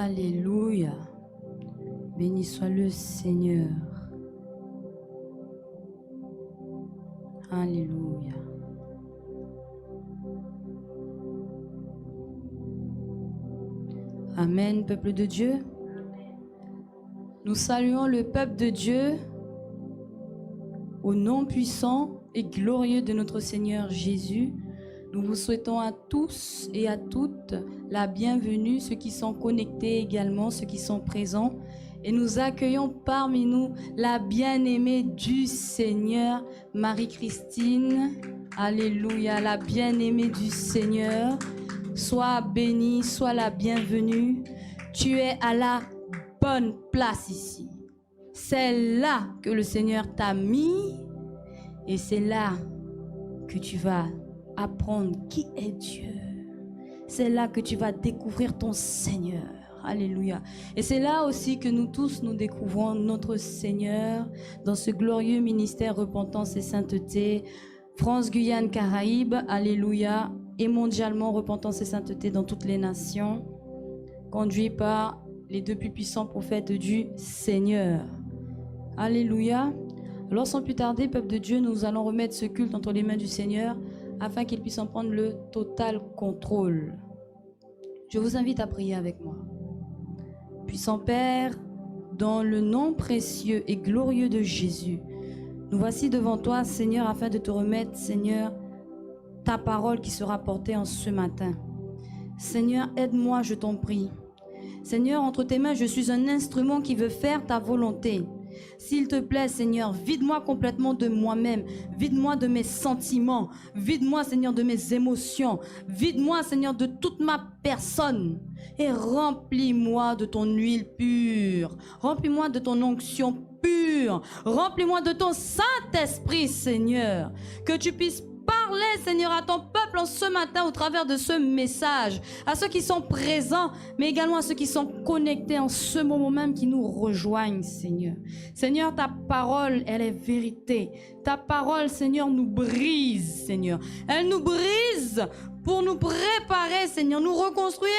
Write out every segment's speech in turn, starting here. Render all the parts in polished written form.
Alléluia. Béni soit le Seigneur. Alléluia. Amen, peuple de Dieu. Nous saluons le peuple de Dieu au nom puissant et glorieux de notre Seigneur Jésus. Nous vous souhaitons à tous et à toutes la bienvenue, ceux qui sont connectés également, ceux qui sont présents. Et nous accueillons parmi nous la bien-aimée du Seigneur, Marie-Christine. Alléluia, la bien-aimée du Seigneur. Sois bénie, sois la bienvenue. Tu es à la bonne place ici. C'est là que le Seigneur t'a mis et c'est là que tu vas apprendre qui est Dieu. C'est là que tu vas découvrir ton Seigneur. Alléluia. Et c'est là aussi que nous tous, nous découvrons notre Seigneur dans ce glorieux ministère Repentance et Sainteté, France, Guyane, Caraïbes. Alléluia. Et mondialement, Repentance et Sainteté dans toutes les nations, conduit par les deux plus puissants prophètes du Seigneur. Alléluia. Alors sans plus tarder, peuple de Dieu, nous allons remettre ce culte entre les mains du Seigneur afin qu'il puisse en prendre le total contrôle. Je vous invite à prier avec moi. Puissant Père, dans le nom précieux et glorieux de Jésus, nous voici devant toi, Seigneur, afin de te remettre, Seigneur, ta parole qui sera portée en ce matin. Seigneur, aide-moi, je t'en prie. Seigneur, entre tes mains, je suis un instrument qui veut faire ta volonté. S'il te plaît, Seigneur, vide-moi complètement de moi-même. Vide-moi de mes sentiments. Vide-moi, Seigneur, de mes émotions. Vide-moi, Seigneur, de toute ma personne. Et remplis-moi de ton huile pure. Remplis-moi de ton onction pure. Remplis-moi de ton Saint-Esprit, Seigneur. Que tu puisses parler, Seigneur, à ton peuple en ce matin au travers de ce message, à ceux qui sont présents, mais également à ceux qui sont connectés en ce moment même, qui nous rejoignent, Seigneur. Seigneur, ta parole, elle est vérité. Ta parole, Seigneur, nous brise, Seigneur. Elle nous brise pour nous préparer, Seigneur, nous reconstruire,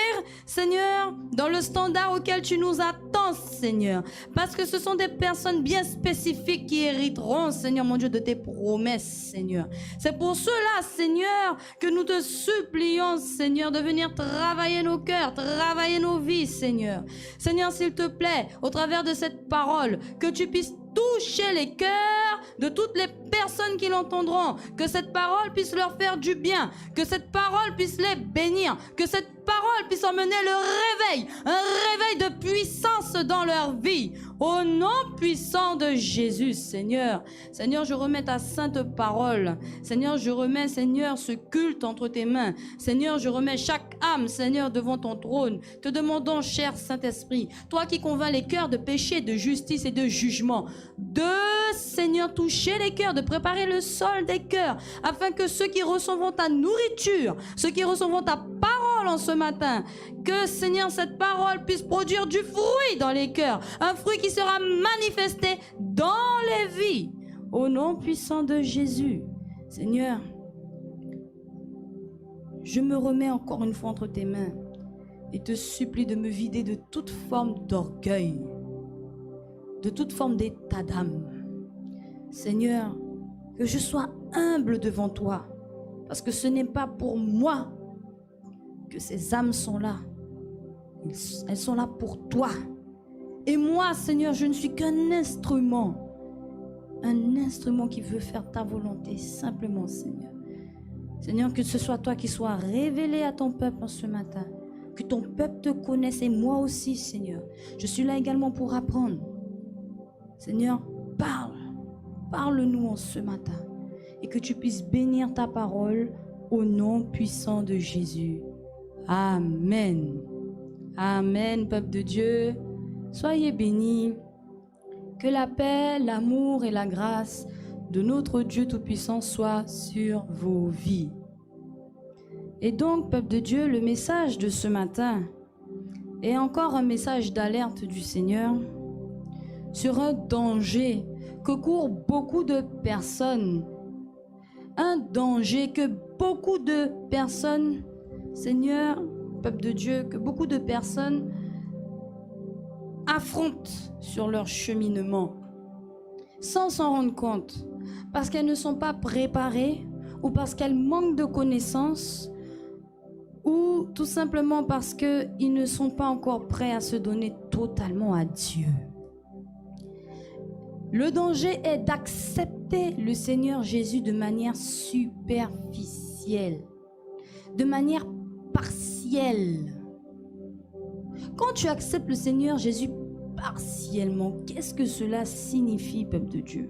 Seigneur, dans le standard auquel tu nous attends, Seigneur. Parce que ce sont des personnes bien spécifiques qui hériteront, Seigneur, mon Dieu, de tes promesses, Seigneur. C'est pour cela, Seigneur, que nous te supplions, Seigneur, de venir travailler nos cœurs, travailler nos vies, Seigneur. Seigneur, s'il te plaît, au travers de cette parole, que tu puisses toucher les cœurs de toutes les personnes qui l'entendront, que cette parole puisse leur faire du bien, que cette parole puisse les bénir, que cette parole puisse emmener le réveil, un réveil de puissance dans leur vie. Au nom puissant de Jésus, Seigneur. Seigneur, je remets ta sainte parole. Seigneur, je remets, Seigneur, ce culte entre tes mains. Seigneur, je remets chaque âme, Seigneur, devant ton trône. Te demandons, cher Saint-Esprit, toi qui convaincs les cœurs de péché, de justice et de jugement, de, Seigneur, toucher les cœurs, de préparer le sol des cœurs, afin que ceux qui recevront ta nourriture, ceux qui recevront ta parole en ce matin, que, Seigneur, cette parole puisse produire du fruit dans les cœurs, un fruit qui sera manifesté dans les vies. Au nom puissant de Jésus, Seigneur, je me remets encore une fois entre tes mains et te supplie de me vider de toute forme d'orgueil, de toute forme d'état d'âme. Seigneur, que je sois humble devant toi, parce que ce n'est pas pour moi que ces âmes sont là. Elles sont là pour toi. Et moi, Seigneur, je ne suis qu'un instrument qui veut faire ta volonté, simplement, Seigneur. Seigneur, que ce soit toi qui sois révélé à ton peuple en ce matin, que ton peuple te connaisse et moi aussi, Seigneur. Je suis là également pour apprendre. Seigneur, parle-nous en ce matin et que tu puisses bénir ta parole au nom puissant de Jésus. Amen. Amen, peuple de Dieu. Soyez bénis. Que la paix, l'amour et la grâce de notre Dieu Tout-Puissant soient sur vos vies. Et donc, peuple de Dieu, le message de ce matin est encore un message d'alerte du Seigneur sur un danger que courent beaucoup de personnes. Un danger que beaucoup de personnes, Seigneur, peuple de Dieu, que beaucoup de personnes affrontent sur leur cheminement sans s'en rendre compte, parce qu'elles ne sont pas préparées ou parce qu'elles manquent de connaissances ou tout simplement parce qu'ils ne sont pas encore prêts à se donner totalement à Dieu. Le danger est d'accepter le Seigneur Jésus de manière superficielle, de manière partielle. Quand tu acceptes le Seigneur Jésus partiellement, qu'est-ce que cela signifie, peuple de Dieu?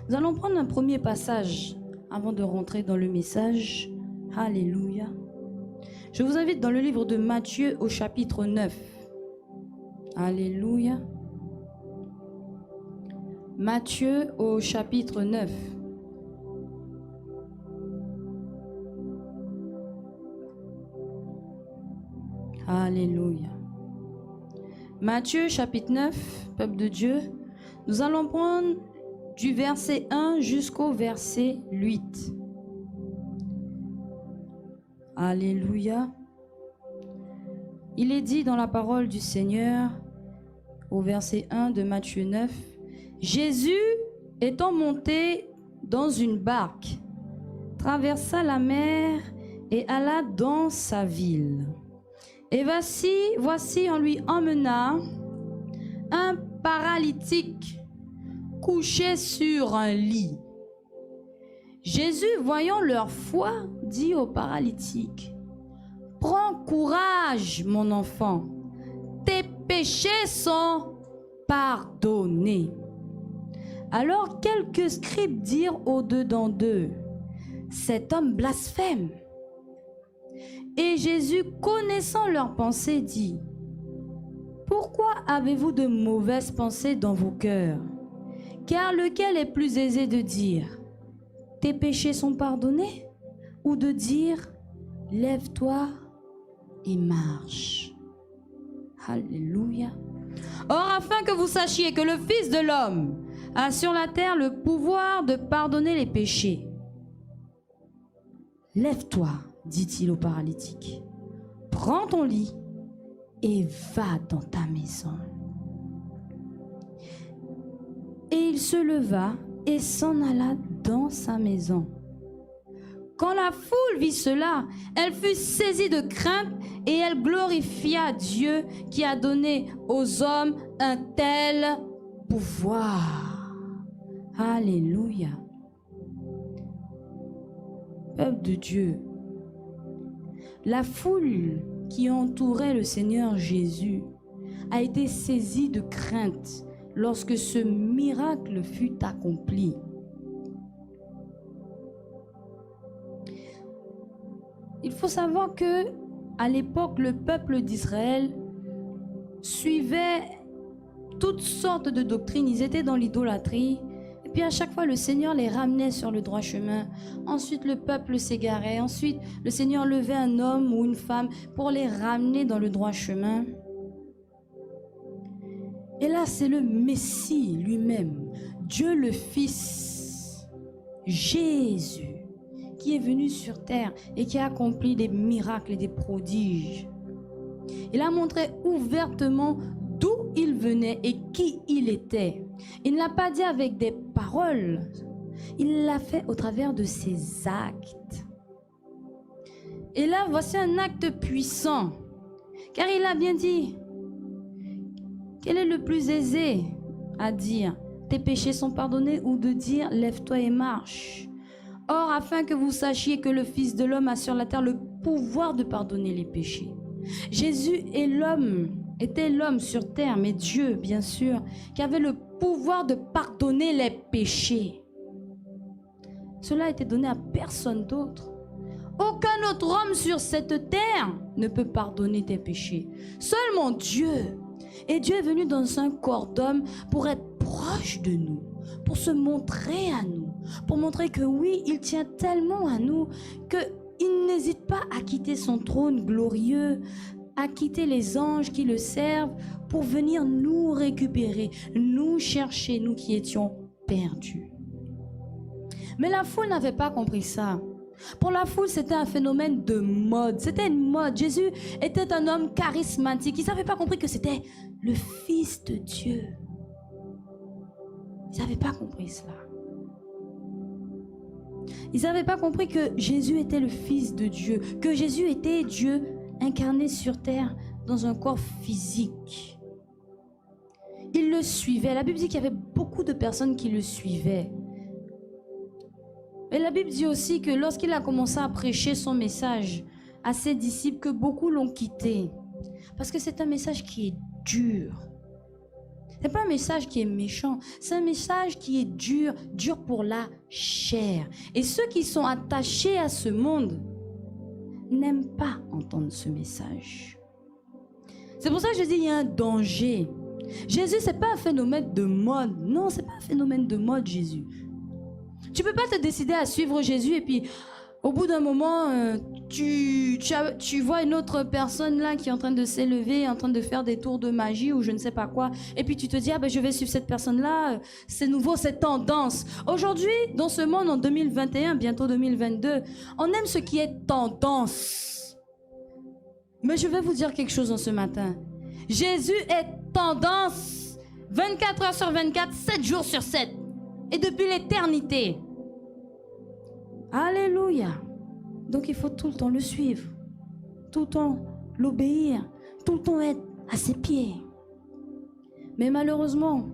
Nous allons prendre un premier passage avant de rentrer dans le message. Alléluia. Je vous invite dans le livre de Matthieu au chapitre 9. Alléluia. Matthieu au chapitre 9. Alléluia. Matthieu chapitre 9, peuple de Dieu, nous allons prendre du verset 1 jusqu'au verset 8. Alléluia. Il est dit dans la parole du Seigneur, au verset 1 de Matthieu 9, Jésus, étant monté dans une barque, traversa la mer et alla dans sa ville. Et voici, on lui emmena un paralytique couché sur un lit. Jésus, voyant leur foi, dit au paralytique, « Prends courage, mon enfant, tes péchés sont pardonnés. » Alors quelques scribes dirent au-dedans d'eux, « Cet homme blasphème. » Et Jésus, connaissant leurs pensées, dit, « Pourquoi avez-vous de mauvaises pensées dans vos cœurs? Car lequel est plus aisé de dire, « Tes péchés sont pardonnés » ou de dire, « Lève-toi et marche. » Alléluia. Or, afin que vous sachiez que le Fils de l'homme a sur la terre le pouvoir de pardonner les péchés. Lève-toi, dit-il au paralytique, prends ton lit et va dans ta maison. Et il se leva et s'en alla dans sa maison. Quand la foule vit cela, elle fut saisie de crainte et elle glorifia Dieu qui a donné aux hommes un tel pouvoir. Alléluia. Peuple de Dieu, la foule qui entourait le Seigneur Jésus a été saisie de crainte lorsque ce miracle fut accompli. Il faut savoir que à l'époque, le peuple d'Israël suivait toutes sortes de doctrines. Ils étaient dans l'idolâtrie. Et puis à chaque fois, le Seigneur les ramenait sur le droit chemin. Ensuite, le peuple s'égarait. Ensuite, le Seigneur levait un homme ou une femme pour les ramener dans le droit chemin. Et là, c'est le Messie lui-même, Dieu le Fils, Jésus, qui est venu sur terre et qui a accompli des miracles et des prodiges. Il a montré ouvertement d'où il venait et qui il était. Il ne l'a pas dit avec des paroles, il l'a fait au travers de ses actes. Et là, voici un acte puissant, car il a bien dit, quel est le plus aisé à dire, tes péchés sont pardonnés, ou de dire, lève-toi et marche. Or, afin que vous sachiez que le Fils de l'homme a sur la terre le pouvoir de pardonner les péchés. Jésus est était l'homme sur terre, mais Dieu, bien sûr, qui avait le pouvoir de pardonner les péchés. Cela a été donné à personne d'autre. Aucun autre homme sur cette terre ne peut pardonner tes péchés. Seulement Dieu. Et Dieu est venu dans un corps d'homme pour être proche de nous, pour se montrer à nous, pour montrer que oui, il tient tellement à nous qu'il n'hésite pas à quitter son trône glorieux, à quitter les anges qui le servent pour venir nous récupérer, nous chercher, nous qui étions perdus. Mais la foule n'avait pas compris ça. Pour la foule, c'était un phénomène de mode. C'était une mode. Jésus était un homme charismatique. Ils n'avaient pas compris que c'était le Fils de Dieu. Ils n'avaient pas compris cela. Ils n'avaient pas compris que Jésus était le Fils de Dieu, que Jésus était Dieu incarné sur terre dans un corps physique. Ils le suivaient. La Bible dit qu'il y avait beaucoup de personnes qui le suivaient. Et la Bible dit aussi que lorsqu'il a commencé à prêcher son message à ses disciples, que beaucoup l'ont quitté. Parce que c'est un message qui est dur. Ce n'est pas un message qui est méchant, c'est un message qui est dur, dur pour la chair. Et ceux qui sont attachés à ce monde n'aiment pas entendre ce message. C'est pour ça que je dis qu'il y a un danger. Jésus, ce n'est pas un phénomène de mode. Non, ce n'est pas un phénomène de mode, Jésus. Tu ne peux pas te décider à suivre Jésus et puis au bout d'un moment, tu vois une autre personne là qui est en train de s'élever, en train de faire des tours de magie ou je ne sais pas quoi. Et puis tu te dis, ah ben je vais suivre cette personne-là, c'est nouveau, c'est tendance. Aujourd'hui, dans ce monde en 2021, bientôt 2022, on aime ce qui est tendance. Mais je vais vous dire quelque chose en ce matin. Jésus est tendance 24 heures sur 24, 7 jours sur 7. Et depuis l'éternité. Alléluia. Donc il faut tout le temps le suivre, tout le temps l'obéir, tout le temps être à ses pieds. Mais malheureusement,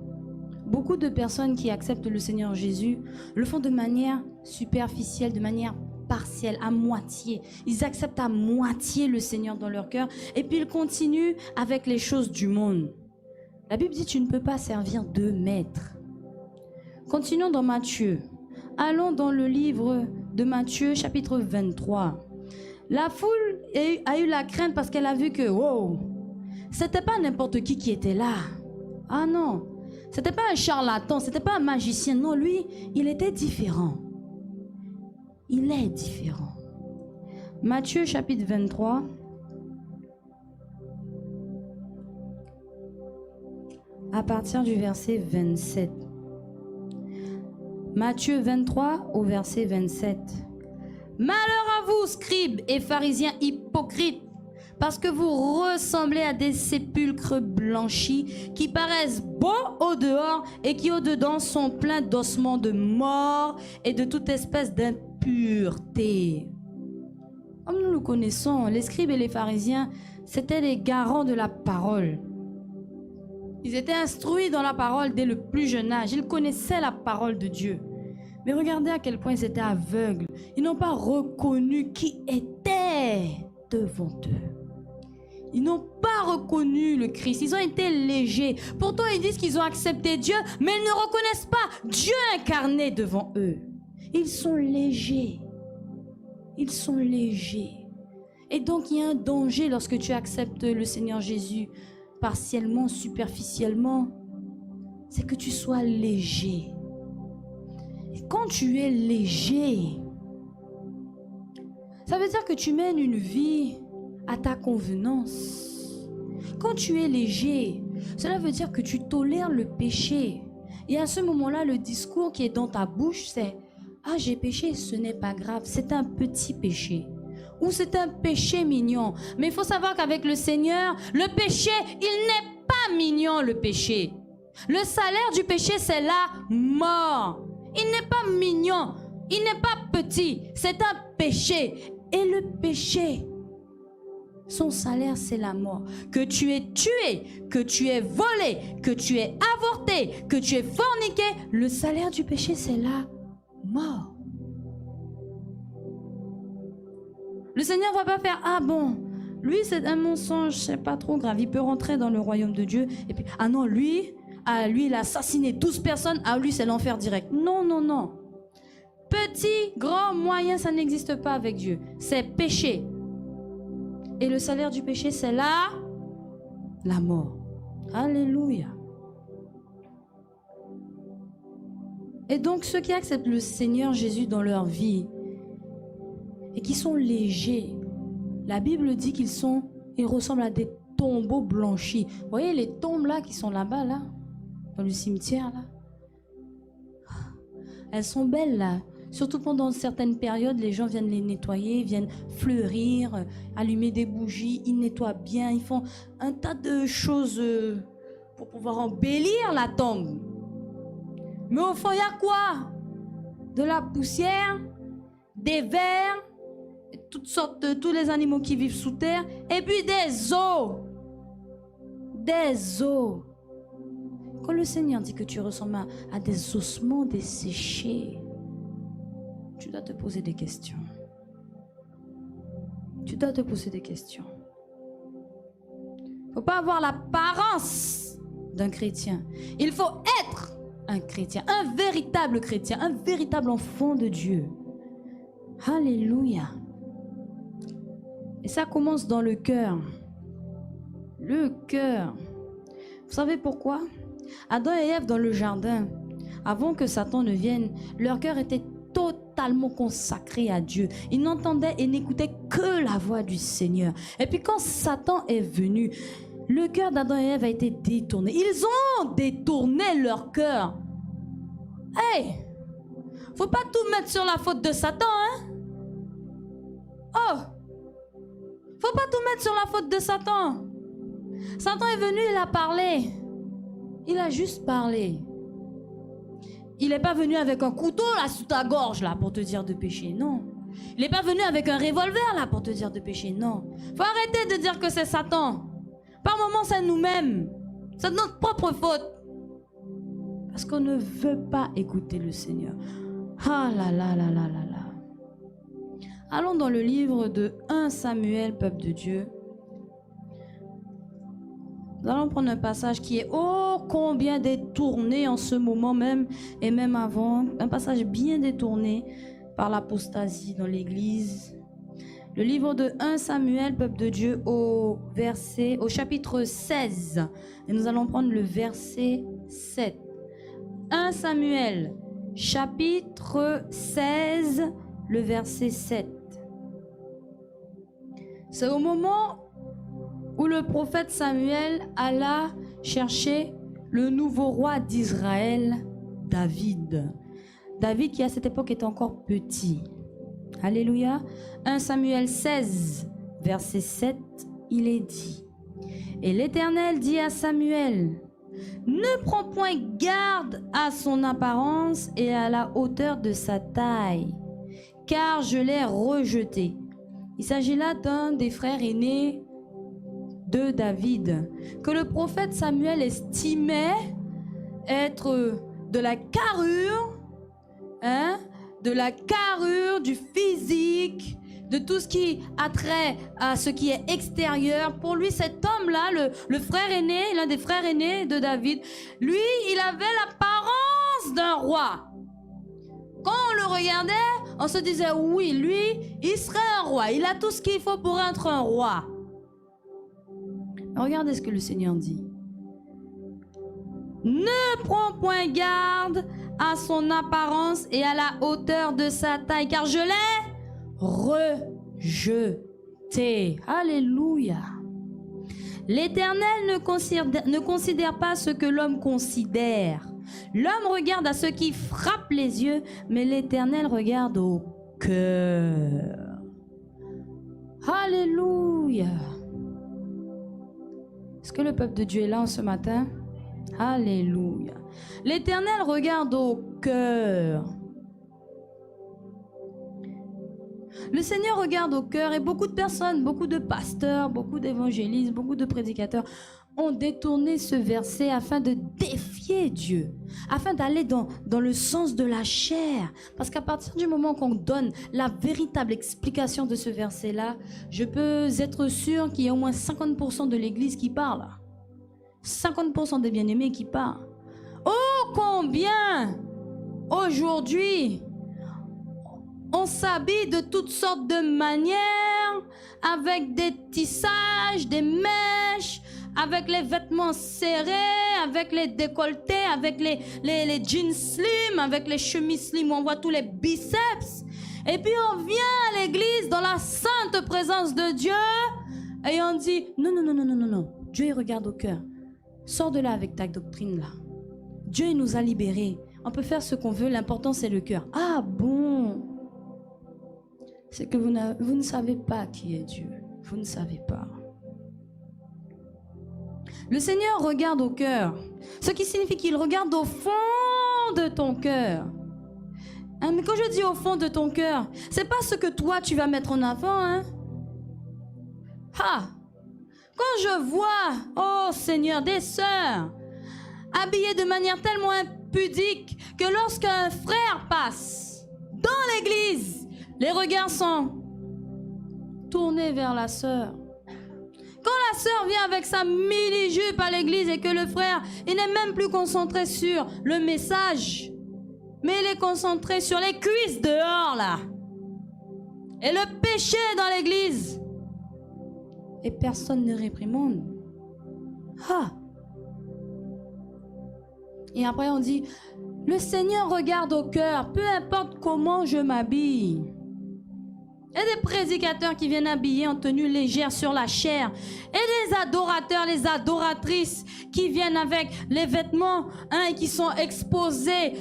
beaucoup de personnes qui acceptent le Seigneur Jésus le font de manière superficielle, de manière partielle, à moitié. Ils acceptent à moitié le Seigneur dans leur cœur et puis ils continuent avec les choses du monde. La Bible dit tu ne peux pas servir deux maîtres. Continuons dans Matthieu. Allons dans le livre de Matthieu, chapitre 23. La foule a eu la crainte parce qu'elle a vu que, wow, c'était pas n'importe qui était là. Ah non, c'était pas un charlatan, c'était pas un magicien. Non, lui, il était différent. Il est différent. Matthieu, chapitre 23. À partir du verset 27. Matthieu 23 au verset 27. Malheur à vous, scribes et pharisiens hypocrites, parce que vous ressemblez à des sépulcres blanchis qui paraissent beaux au dehors et qui au dedans sont pleins d'ossements de mort et de toute espèce d'impureté. Comme nous le connaissons, les scribes et les pharisiens, c'étaient les garants de la parole. Ils étaient instruits dans la parole dès le plus jeune âge. Ils connaissaient la parole de Dieu. Mais regardez à quel point ils étaient aveugles. Ils n'ont pas reconnu qui était devant eux. Ils n'ont pas reconnu le Christ. Ils ont été légers. Pourtant, ils disent qu'ils ont accepté Dieu, mais ils ne reconnaissent pas Dieu incarné devant eux. Ils sont légers. Ils sont légers. Et donc, il y a un danger lorsque tu acceptes le Seigneur Jésus partiellement, superficiellement, c'est que tu sois léger. Et quand tu es léger, ça veut dire que tu mènes une vie à ta convenance. Quand tu es léger, cela veut dire que tu tolères le péché. Et à ce moment-là, le discours qui est dans ta bouche, c'est « Ah, j'ai péché, ce n'est pas grave, c'est un petit péché. » Ou c'est un péché mignon. Mais il faut savoir qu'avec le Seigneur, le péché, il n'est pas mignon, le péché. Le salaire du péché, c'est la mort. Il n'est pas mignon, il n'est pas petit, c'est un péché. Et le péché, son salaire, c'est la mort. Que tu aies tué, que tu aies volé, que tu aies avorté, que tu aies forniqué, le salaire du péché, c'est la mort. Le Seigneur ne va pas faire, ah bon, lui c'est un mensonge, c'est pas trop grave, il peut rentrer dans le royaume de Dieu. Et puis, ah non, lui il a assassiné 12 personnes, ah lui c'est l'enfer direct. Non, non, non. Petit, grand, moyen, ça n'existe pas avec Dieu. C'est péché. Et le salaire du péché, c'est la mort. Alléluia. Et donc ceux qui acceptent le Seigneur Jésus dans leur vie, et qui sont légers. La Bible dit ils ressemblent à des tombeaux blanchis. Vous voyez les tombes là qui sont là-bas, là, dans le cimetière, là. Elles sont belles, là. Surtout pendant certaines périodes, les gens viennent les nettoyer, viennent fleurir, allumer des bougies, ils nettoient bien, ils font un tas de choses pour pouvoir embellir la tombe. Mais au fond, il y a quoi? De la poussière, des vers, toutes sortes de tous les animaux qui vivent sous terre, et puis des os. Des os. Quand le Seigneur dit que tu ressembles à des ossements desséchés, tu dois te poser des questions. Tu dois te poser des questions. Il ne faut pas avoir l'apparence d'un chrétien. Il faut être un chrétien, un véritable chrétien, un véritable enfant de Dieu. Alléluia. Et ça commence dans le cœur. Le cœur. Vous savez pourquoi? Adam et Ève dans le jardin, avant que Satan ne vienne, leur cœur était totalement consacré à Dieu. Ils n'entendaient et n'écoutaient que la voix du Seigneur. Et puis quand Satan est venu, le cœur d'Adam et Ève a été détourné. Ils ont détourné leur cœur. Hey! Faut pas tout mettre sur la faute de Satan, hein? Oh! Faut pas tout mettre sur la faute de Satan. Satan est venu, il a parlé. Il a juste parlé. Il n'est pas venu avec un couteau là sous ta gorge là pour te dire de pécher, non. Il n'est pas venu avec un revolver là pour te dire de pécher, non. Faut arrêter de dire que c'est Satan. Par moments c'est nous-mêmes. C'est notre propre faute. Parce qu'on ne veut pas écouter le Seigneur. Ah là là là là là là. Allons dans le livre de 1 Samuel, peuple de Dieu. Nous allons prendre un passage qui est ô combien détourné en ce moment même et même avant. Un passage bien détourné par l'apostasie dans l'église. Le livre de 1 Samuel, peuple de Dieu, au chapitre 16. Et nous allons prendre le verset 7. 1 Samuel, chapitre 16, le verset 7. C'est au moment où le prophète Samuel alla chercher le nouveau roi d'Israël, David. David qui à cette époque était encore petit. Alléluia. 1 Samuel 16, verset 7, il est dit. Et l'Éternel dit à Samuel, ne prends point garde à son apparence et à la hauteur de sa taille, car je l'ai rejeté. Il s'agit là d'un des frères aînés de David, que le prophète Samuel estimait être de la carrure, de la carrure, du physique, de tout ce qui a trait à ce qui est extérieur. Pour lui, cet homme-là, le frère aîné, l'un des frères aînés de David, lui, il avait l'apparence d'un roi. Quand on le regardait, on se disait, oui, lui, il serait un roi. Il a tout ce qu'il faut pour être un roi. Regardez ce que le Seigneur dit. Ne prends point garde à son apparence et à la hauteur de sa taille, car je l'ai rejeté. Alléluia. L'Éternel ne considère pas ce que l'homme considère. L'homme regarde à ce qui frappe les yeux, mais l'Éternel regarde au cœur. Alléluia. Est-ce que le peuple de Dieu est là ce matin? Alléluia. L'Éternel regarde au cœur. Le Seigneur regarde au cœur et beaucoup de personnes, beaucoup de pasteurs, beaucoup d'évangélistes, beaucoup de prédicateurs ont détourné ce verset afin de défier Dieu, afin d'aller dans le sens de la chair. Parce qu'à partir du moment qu'on donne la véritable explication de ce verset-là, je peux être sûr qu'il y a au moins 50% de l'Église qui parle. 50% des bien-aimés qui parlent. Oh, combien aujourd'hui on s'habille de toutes sortes de manières, avec des tissages, des mèches, avec les vêtements serrés, avec les décolletés, avec les jeans slim, avec les chemises slim où on voit tous les biceps. Et puis on vient à l'église dans la sainte présence de Dieu et on dit non, non, non, non, non, non, non. Dieu il regarde au cœur. Sors de là avec ta doctrine là. Dieu il nous a libérés. On peut faire ce qu'on veut, l'important c'est le cœur. Ah bon? c'est que vous ne savez pas qui est Dieu. Vous ne savez pas. Le Seigneur regarde au cœur, ce qui signifie qu'il regarde au fond de ton cœur. Hein, mais quand je dis au fond de ton cœur, c'est pas ce que toi tu vas mettre en avant. Hein? Quand je vois, oh Seigneur, des sœurs habillées de manière tellement impudique que lorsqu'un frère passe dans l'église, les regards sont tournés vers la sœur. Quand la sœur vient avec sa mini-jupe à l'église et que le frère, il n'est même plus concentré sur le message, mais il est concentré sur les cuisses dehors là. Et le péché dans l'église. Et personne ne réprimande. Et après on dit, le Seigneur regarde au cœur, peu importe comment je m'habille. Et des prédicateurs qui viennent habillés en tenue légère sur la chair. Et des adorateurs, les adoratrices qui viennent avec les vêtements et qui sont exposés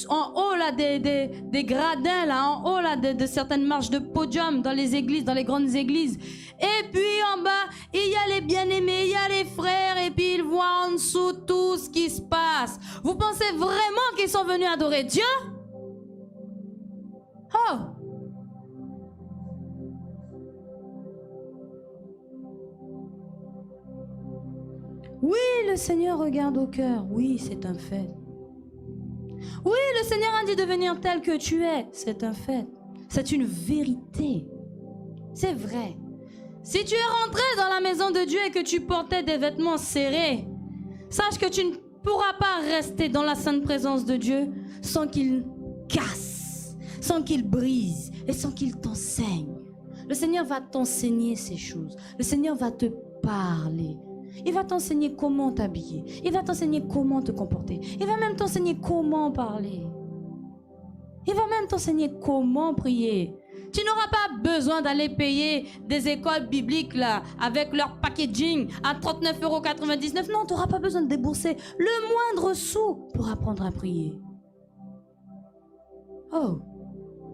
en haut là, des gradins, là, en haut là, de certaines marches de podium dans les églises, dans les grandes églises. Et puis en bas, il y a les bien-aimés, il y a les frères, et puis ils voient en dessous tout ce qui se passe. Vous pensez vraiment qu'ils sont venus adorer Dieu? Oui, le Seigneur regarde au cœur. Oui, c'est un fait. Oui, le Seigneur a dit de venir tel que tu es. C'est un fait. C'est une vérité. C'est vrai. Si tu es rentré dans la maison de Dieu et que tu portais des vêtements serrés, sache que tu ne pourras pas rester dans la sainte présence de Dieu sans qu'il casse, sans qu'il brise et sans qu'il t'enseigne. Le Seigneur va t'enseigner ces choses. Le Seigneur va te parler. Il va t'enseigner comment t'habiller. Il va t'enseigner comment te comporter. Il va même t'enseigner comment parler. Il va même t'enseigner comment prier. Tu n'auras pas besoin d'aller payer des écoles bibliques là, avec leur packaging à 39,99 €. Non, tu n'auras pas besoin de débourser le moindre sou pour apprendre à prier. Oh,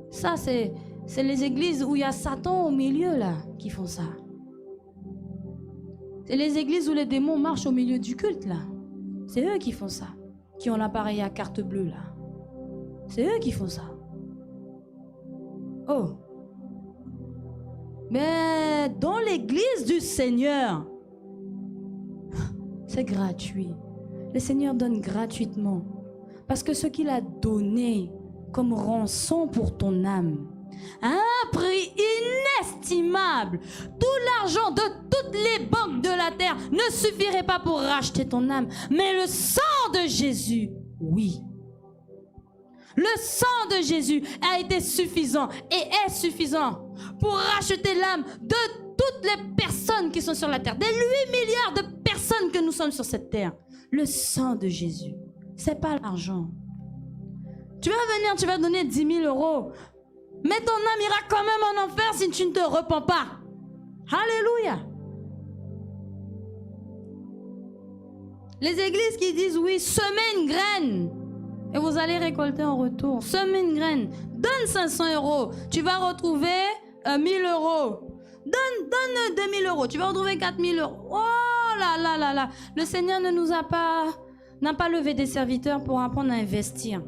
ça c'est les églises où il y a Satan au milieu là qui font ça. C'est les églises où les démons marchent au milieu du culte, là. C'est eux qui font ça. Qui ont l'appareil à carte bleue, là. C'est eux qui font ça. Oh. Mais dans l'église du Seigneur, c'est gratuit. Le Seigneur donne gratuitement. Parce que ce qu'il a donné comme rançon pour ton âme, un prix inestimable. Tout l'argent de toutes les banques de la terre ne suffirait pas pour racheter ton âme. Mais le sang de Jésus, oui. Le sang de Jésus a été suffisant et est suffisant pour racheter l'âme de toutes les personnes qui sont sur la terre. Des 8 milliards de personnes que nous sommes sur cette terre. Le sang de Jésus, c'est pas l'argent. Tu vas venir, tu vas donner 10 000 €. Mais ton âme ira quand même en enfer si tu ne te repens pas. Alléluia. Les églises qui disent oui, semez une graine et vous allez récolter en retour. Semez une graine. Donne 500 €. Tu vas retrouver 1 000 €. Donne 2 000 €. Tu vas retrouver 4 000 €. Oh là là là là. Le Seigneur n'a pas levé des serviteurs pour apprendre à investir.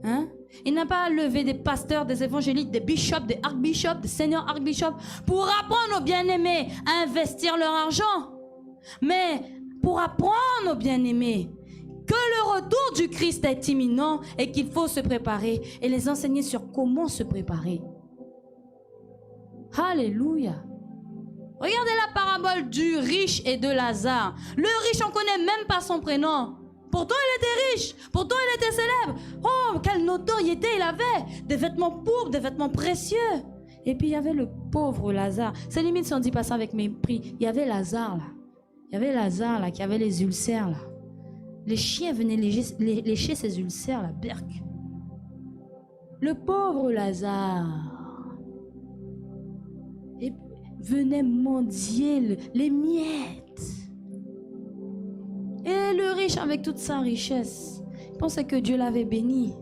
Hein? Il n'a pas levé des pasteurs, des évangéliques, des bishops, des archbishops, des seniors archbishops pour apprendre aux bien-aimés à investir leur argent. Mais pour apprendre aux bien-aimés que le retour du Christ est imminent et qu'il faut se préparer et les enseigner sur comment se préparer. Alléluia. Regardez la parabole du riche et de Lazare. Le riche, on ne connaît même pas son prénom. Pourtant, il était riche. Pourtant, il était célèbre. Oh, quelle notoriété il avait. Des vêtements pourpres, des vêtements précieux. Et puis, il y avait le pauvre Lazare. C'est limite si on dit pas ça avec mépris. Il y avait Lazare, là. Il y avait Lazare, là, qui avait les ulcères, là. Les chiens venaient lécher ses ulcères, là, berk. Le pauvre Lazare. Et venait mendier les miettes. Et le riche, avec toute sa richesse, pensait que Dieu l'avait béni.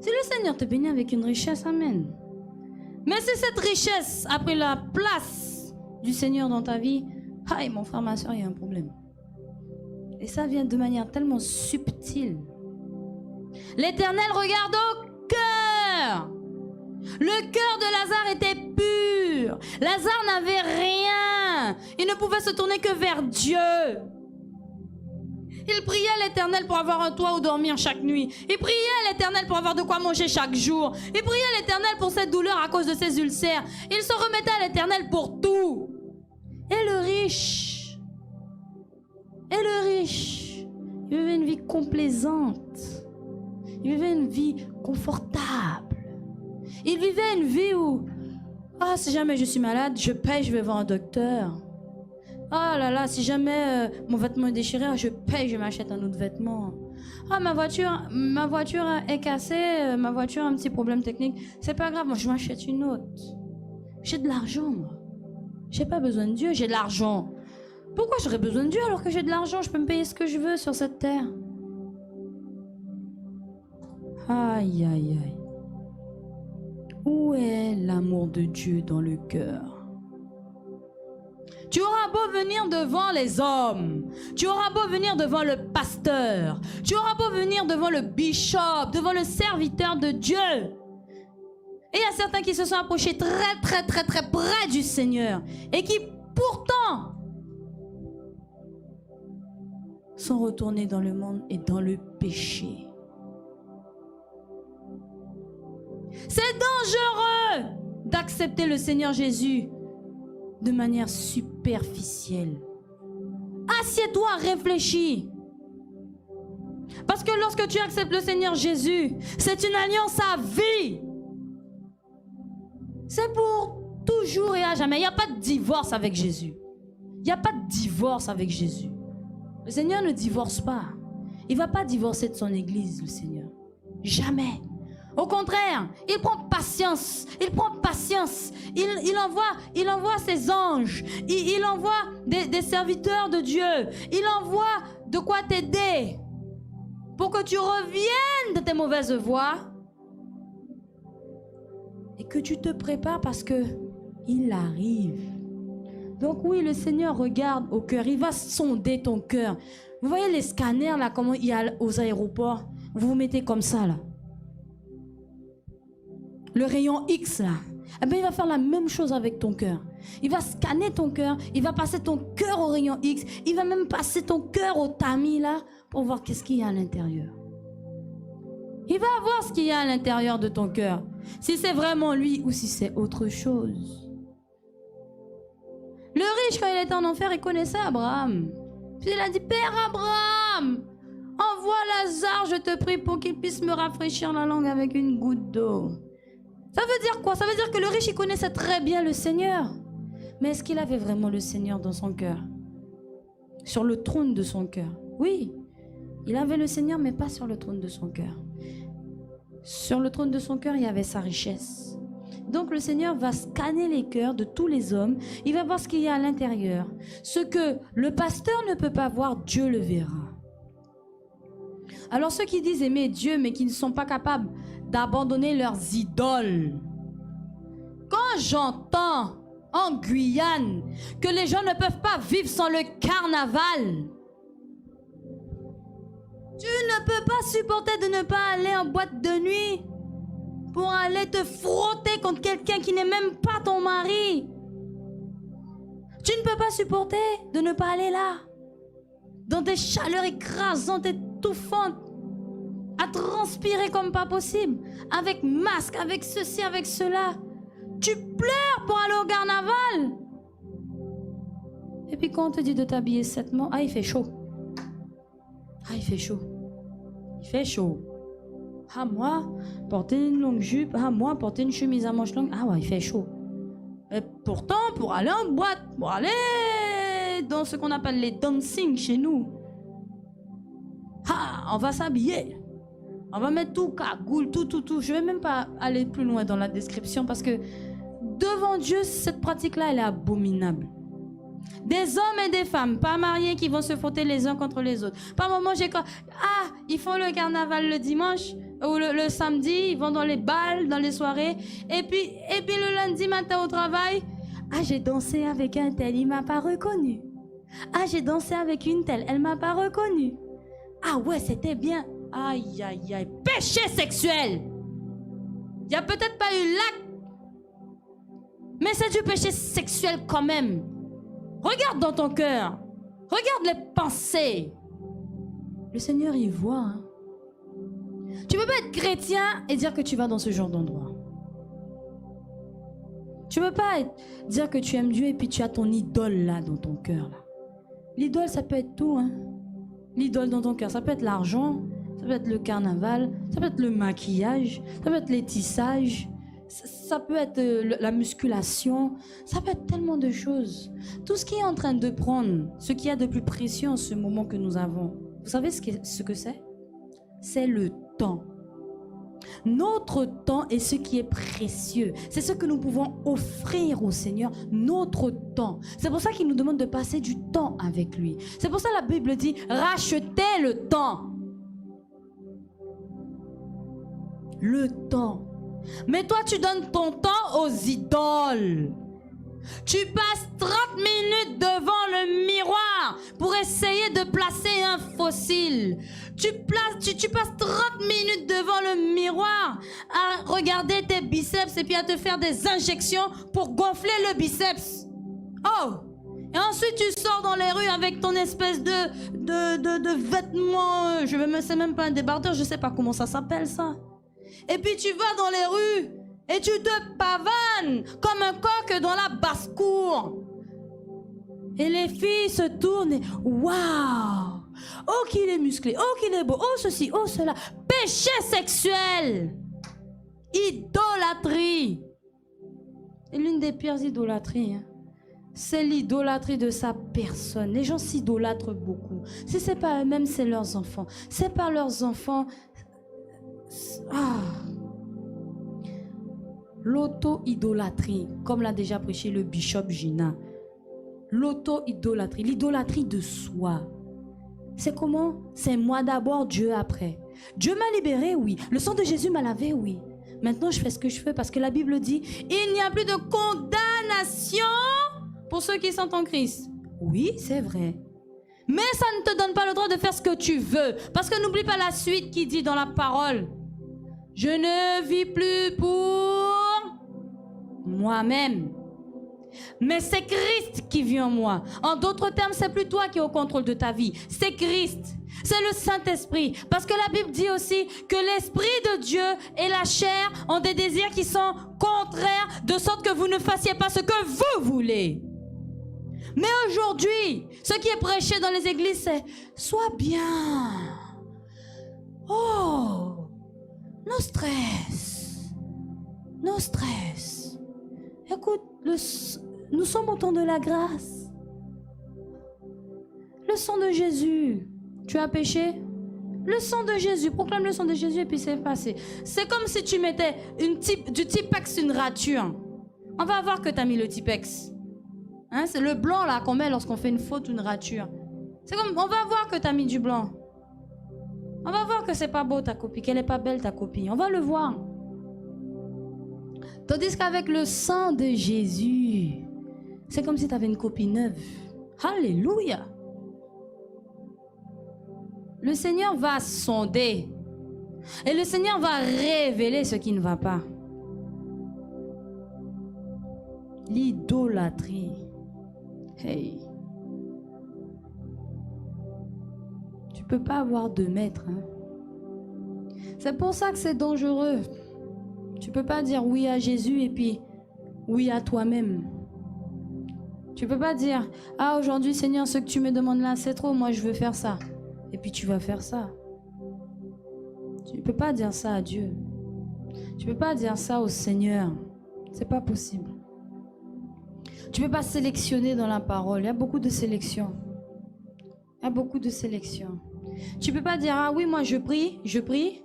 Si le Seigneur te bénit avec une richesse, amen. Mais si cette richesse a pris la place du Seigneur dans ta vie, aïe, mon frère, ma soeur, il y a un problème. Et ça vient de manière tellement subtile. L'Éternel regarde au cœur. Le cœur de Lazare était pur. Lazare n'avait rien. Il ne pouvait se tourner que vers Dieu. Il priait à l'Éternel pour avoir un toit où dormir chaque nuit. Il priait à l'Éternel pour avoir de quoi manger chaque jour. Il priait à l'Éternel pour cette douleur à cause de ses ulcères. Il se remettait à l'Éternel pour tout. Et le riche, il vivait une vie complaisante. Il vivait une vie confortable. Il vivait une vie où, si jamais je suis malade, je paye, je vais voir un docteur. Ah là là, si jamais mon vêtement est déchiré, je paye, je m'achète un autre vêtement. Ah, ma voiture est cassée, ma voiture a un petit problème technique. C'est pas grave, moi je m'achète une autre. J'ai de l'argent, moi. J'ai pas besoin de Dieu, j'ai de l'argent. Pourquoi j'aurais besoin de Dieu alors que j'ai de l'argent? Je peux me payer ce que je veux sur cette terre. Aïe, aïe, aïe. Où est l'amour de Dieu dans le cœur? Tu auras beau venir devant les hommes, tu auras beau venir devant le pasteur, tu auras beau venir devant le bishop, devant le serviteur de Dieu. Et il y a certains qui se sont approchés très près du Seigneur et qui pourtant sont retournés dans le monde et dans le péché. C'est dangereux d'accepter le Seigneur Jésus de manière superficielle. Assieds-toi, réfléchis. Parce que lorsque tu acceptes le Seigneur Jésus, c'est une alliance à vie. C'est pour toujours et à jamais. Il n'y a pas de divorce avec Jésus. Il n'y a pas de divorce avec Jésus. Le Seigneur ne divorce pas. Il ne va pas divorcer de son église, le Seigneur. Jamais. Au contraire, il prend patience. Il prend patience. Il envoie ses anges. Il envoie des serviteurs de Dieu. Il envoie de quoi t'aider pour que tu reviennes de tes mauvaises voies et que tu te prépares parce que il arrive. Donc oui, le Seigneur regarde au cœur. Il va sonder ton cœur. Vous voyez les scanners là, comment il y a aux aéroports? Vous vous mettez comme ça là. Le rayon X là, eh bien, il va faire la même chose avec ton cœur. Il va scanner ton cœur, il va passer ton cœur au rayon X, il va même passer ton cœur au tamis là pour voir qu'est-ce qu'il y a à l'intérieur. Il va voir ce qu'il y a à l'intérieur de ton cœur, si c'est vraiment lui ou si c'est autre chose. Le riche, quand il était en enfer, il connaissait Abraham. Puis il a dit, Père Abraham, envoie Lazare, je te prie, pour qu'il puisse me rafraîchir la langue avec une goutte d'eau. Ça veut dire quoi? Ça veut dire que le riche, il connaissait très bien le Seigneur. Mais est-ce qu'il avait vraiment le Seigneur dans son cœur? Sur le trône de son cœur? Oui, il avait le Seigneur, mais pas sur le trône de son cœur. Sur le trône de son cœur, il y avait sa richesse. Donc le Seigneur va scanner les cœurs de tous les hommes. Il va voir ce qu'il y a à l'intérieur. Ce que le pasteur ne peut pas voir, Dieu le verra. Alors ceux qui disent aimer Dieu, mais qui ne sont pas capables d'abandonner leurs idoles. Quand j'entends en Guyane que les gens ne peuvent pas vivre sans le carnaval, tu ne peux pas supporter de ne pas aller en boîte de nuit pour aller te frotter contre quelqu'un qui n'est même pas ton mari. Tu ne peux pas supporter de ne pas aller là, dans des chaleurs écrasantes, étouffantes, à transpirer comme pas possible, avec masque, avec ceci, avec cela. Tu pleures pour aller au carnaval. Et puis quand on te dit de t'habiller 7 mois, il fait chaud. Il fait chaud. Il fait chaud. Moi, porter une longue jupe. Moi, porter une chemise à manches longues. Ouais, il fait chaud. Et pourtant, pour aller en boîte, pour aller dans ce qu'on appelle les dancing chez nous, on va s'habiller. On va mettre tout, cagoule, tout. Je ne vais même pas aller plus loin dans la description parce que devant Dieu, cette pratique-là, elle est abominable. Des hommes et des femmes, pas mariés, qui vont se frotter les uns contre les autres. Par moment, ils font le carnaval le dimanche. ou le samedi, ils vont dans les bals, dans les soirées. Et puis le lundi matin au travail, ah, j'ai dansé avec un tel, il m'a pas reconnu. Ah, j'ai dansé avec une telle, elle m'a pas reconnu. Ah ouais, c'était bien. Aïe, aïe, aïe. Péché sexuel. Il n'y a peut-être pas eu l'acte, mais c'est du péché sexuel quand même. Regarde dans ton cœur. Regarde les pensées. Le Seigneur, il voit. Hein. Tu ne peux pas être chrétien et dire que tu vas dans ce genre d'endroit. Tu ne peux pas dire que tu aimes Dieu et puis tu as ton idole là dans ton cœur. L'idole, ça peut être tout. Hein. L'idole dans ton cœur, ça peut être l'argent, ça peut être le carnaval, ça peut être le maquillage, ça peut être les tissages, ça peut être la musculation, ça peut être tellement de choses. Tout ce qui est en train de prendre, ce qu'il y a de plus précieux en ce moment que nous avons. Vous savez ce que c'est? C'est le temps. Notre temps est ce qui est précieux. C'est ce que nous pouvons offrir au Seigneur, notre temps. C'est pour ça qu'il nous demande de passer du temps avec lui. C'est pour ça que la Bible dit, rachetez le temps. Le temps. Mais toi, tu donnes ton temps aux idoles. Tu passes 30 minutes devant le miroir pour essayer de placer un fossile. Tu passes 30 minutes devant le miroir à regarder tes biceps et puis à te faire des injections pour gonfler le biceps. Oh! Et ensuite tu sors dans les rues avec ton espèce de vêtements, c'est même pas un débardeur, je sais pas comment ça s'appelle ça. Et puis tu vas dans les rues et tu te pavanes comme un coq dans la basse-cour. Et les filles se tournent et waouh! Oh qu'il est musclé, oh qu'il est beau, oh ceci, oh cela. Péché sexuel. Idolâtrie. Et l'une des pires idolâtries, hein, c'est l'idolâtrie de sa personne. Les gens s'idolâtrent beaucoup. Si ce n'est pas eux-mêmes, c'est leurs enfants. C'est pas leurs enfants. Ah. L'auto-idolâtrie, comme l'a déjà prêché le bishop Gina. L'auto-idolâtrie, l'idolâtrie de soi. C'est comment? C'est moi d'abord, Dieu après. Dieu m'a libéré, oui. Le sang de Jésus m'a lavé, oui. Maintenant, je fais ce que je fais parce que la Bible dit il n'y a plus de condamnation pour ceux qui sont en Christ. Oui, c'est vrai. Mais ça ne te donne pas le droit de faire ce que tu veux. Parce que n'oublie pas la suite qui dit dans la parole. Je ne vis plus pour moi-même. Mais c'est Christ qui vit en moi. En d'autres termes, c'est plus toi qui es au contrôle de ta vie. C'est Christ. C'est le Saint-Esprit. Parce que la Bible dit aussi que l'Esprit de Dieu et la chair ont des désirs qui sont contraires, de sorte que vous ne fassiez pas ce que vous voulez. Mais aujourd'hui, ce qui est prêché dans les églises, c'est « Sois bien. Oh, no stress. No stress. Écoute, nous sommes au temps de la grâce. Le sang de Jésus. Tu as péché? Le sang de Jésus. Proclame le sang de Jésus et puis c'est passé. C'est comme si tu mettais du Tipex une rature. On va voir que tu as mis le Tipex. Hein, c'est le blanc là qu'on met lorsqu'on fait une faute ou une rature. C'est comme, on va voir que tu as mis du blanc. On va voir que c'est pas beau ta copie, qu'elle est pas belle ta copie. On va le voir. Tandis qu'avec le sang de Jésus, c'est comme si tu avais une copie neuve. Alléluia. Le Seigneur va sonder. Et le Seigneur va révéler ce qui ne va pas. L'idolâtrie. Hey. Tu peux pas avoir de maître. Hein? C'est pour ça que c'est dangereux. Tu peux pas dire oui à Jésus et puis oui à toi-même. Tu peux pas dire ah aujourd'hui Seigneur ce que tu me demandes là c'est trop, moi je veux faire ça. Et puis tu vas faire ça. Tu peux pas dire ça à Dieu. Tu peux pas dire ça au Seigneur. C'est pas possible. Tu peux pas sélectionner dans la parole. Il y a beaucoup de sélection. Il y a beaucoup de sélection. Tu peux pas dire ah oui moi je prie. Je prie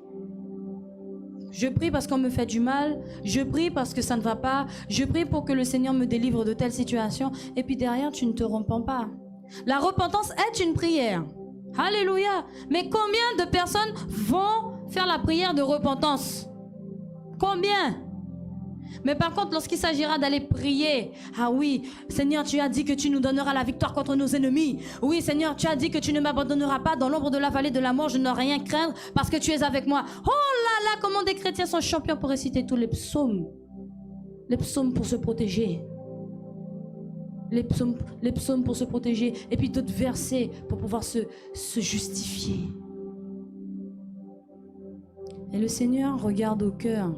parce qu'on me fait du mal. Je prie parce que ça ne va pas. Je prie pour que le Seigneur me délivre de telle situation. Et puis derrière, tu ne te repens pas. La repentance est une prière. Alléluia. Mais combien de personnes vont faire la prière de repentance? Combien? Mais par contre, lorsqu'il s'agira d'aller prier, ah oui, Seigneur, tu as dit que tu nous donneras la victoire contre nos ennemis. Oui, Seigneur, tu as dit que tu ne m'abandonneras pas dans l'ombre de la vallée de la mort. Je n'ai rien craindre parce que tu es avec moi. Oh là là, comment des chrétiens sont champions pour réciter tous les psaumes. Les psaumes pour se protéger. Les psaumes pour se protéger. Et puis d'autres versets pour pouvoir se justifier. Et le Seigneur regarde au cœur.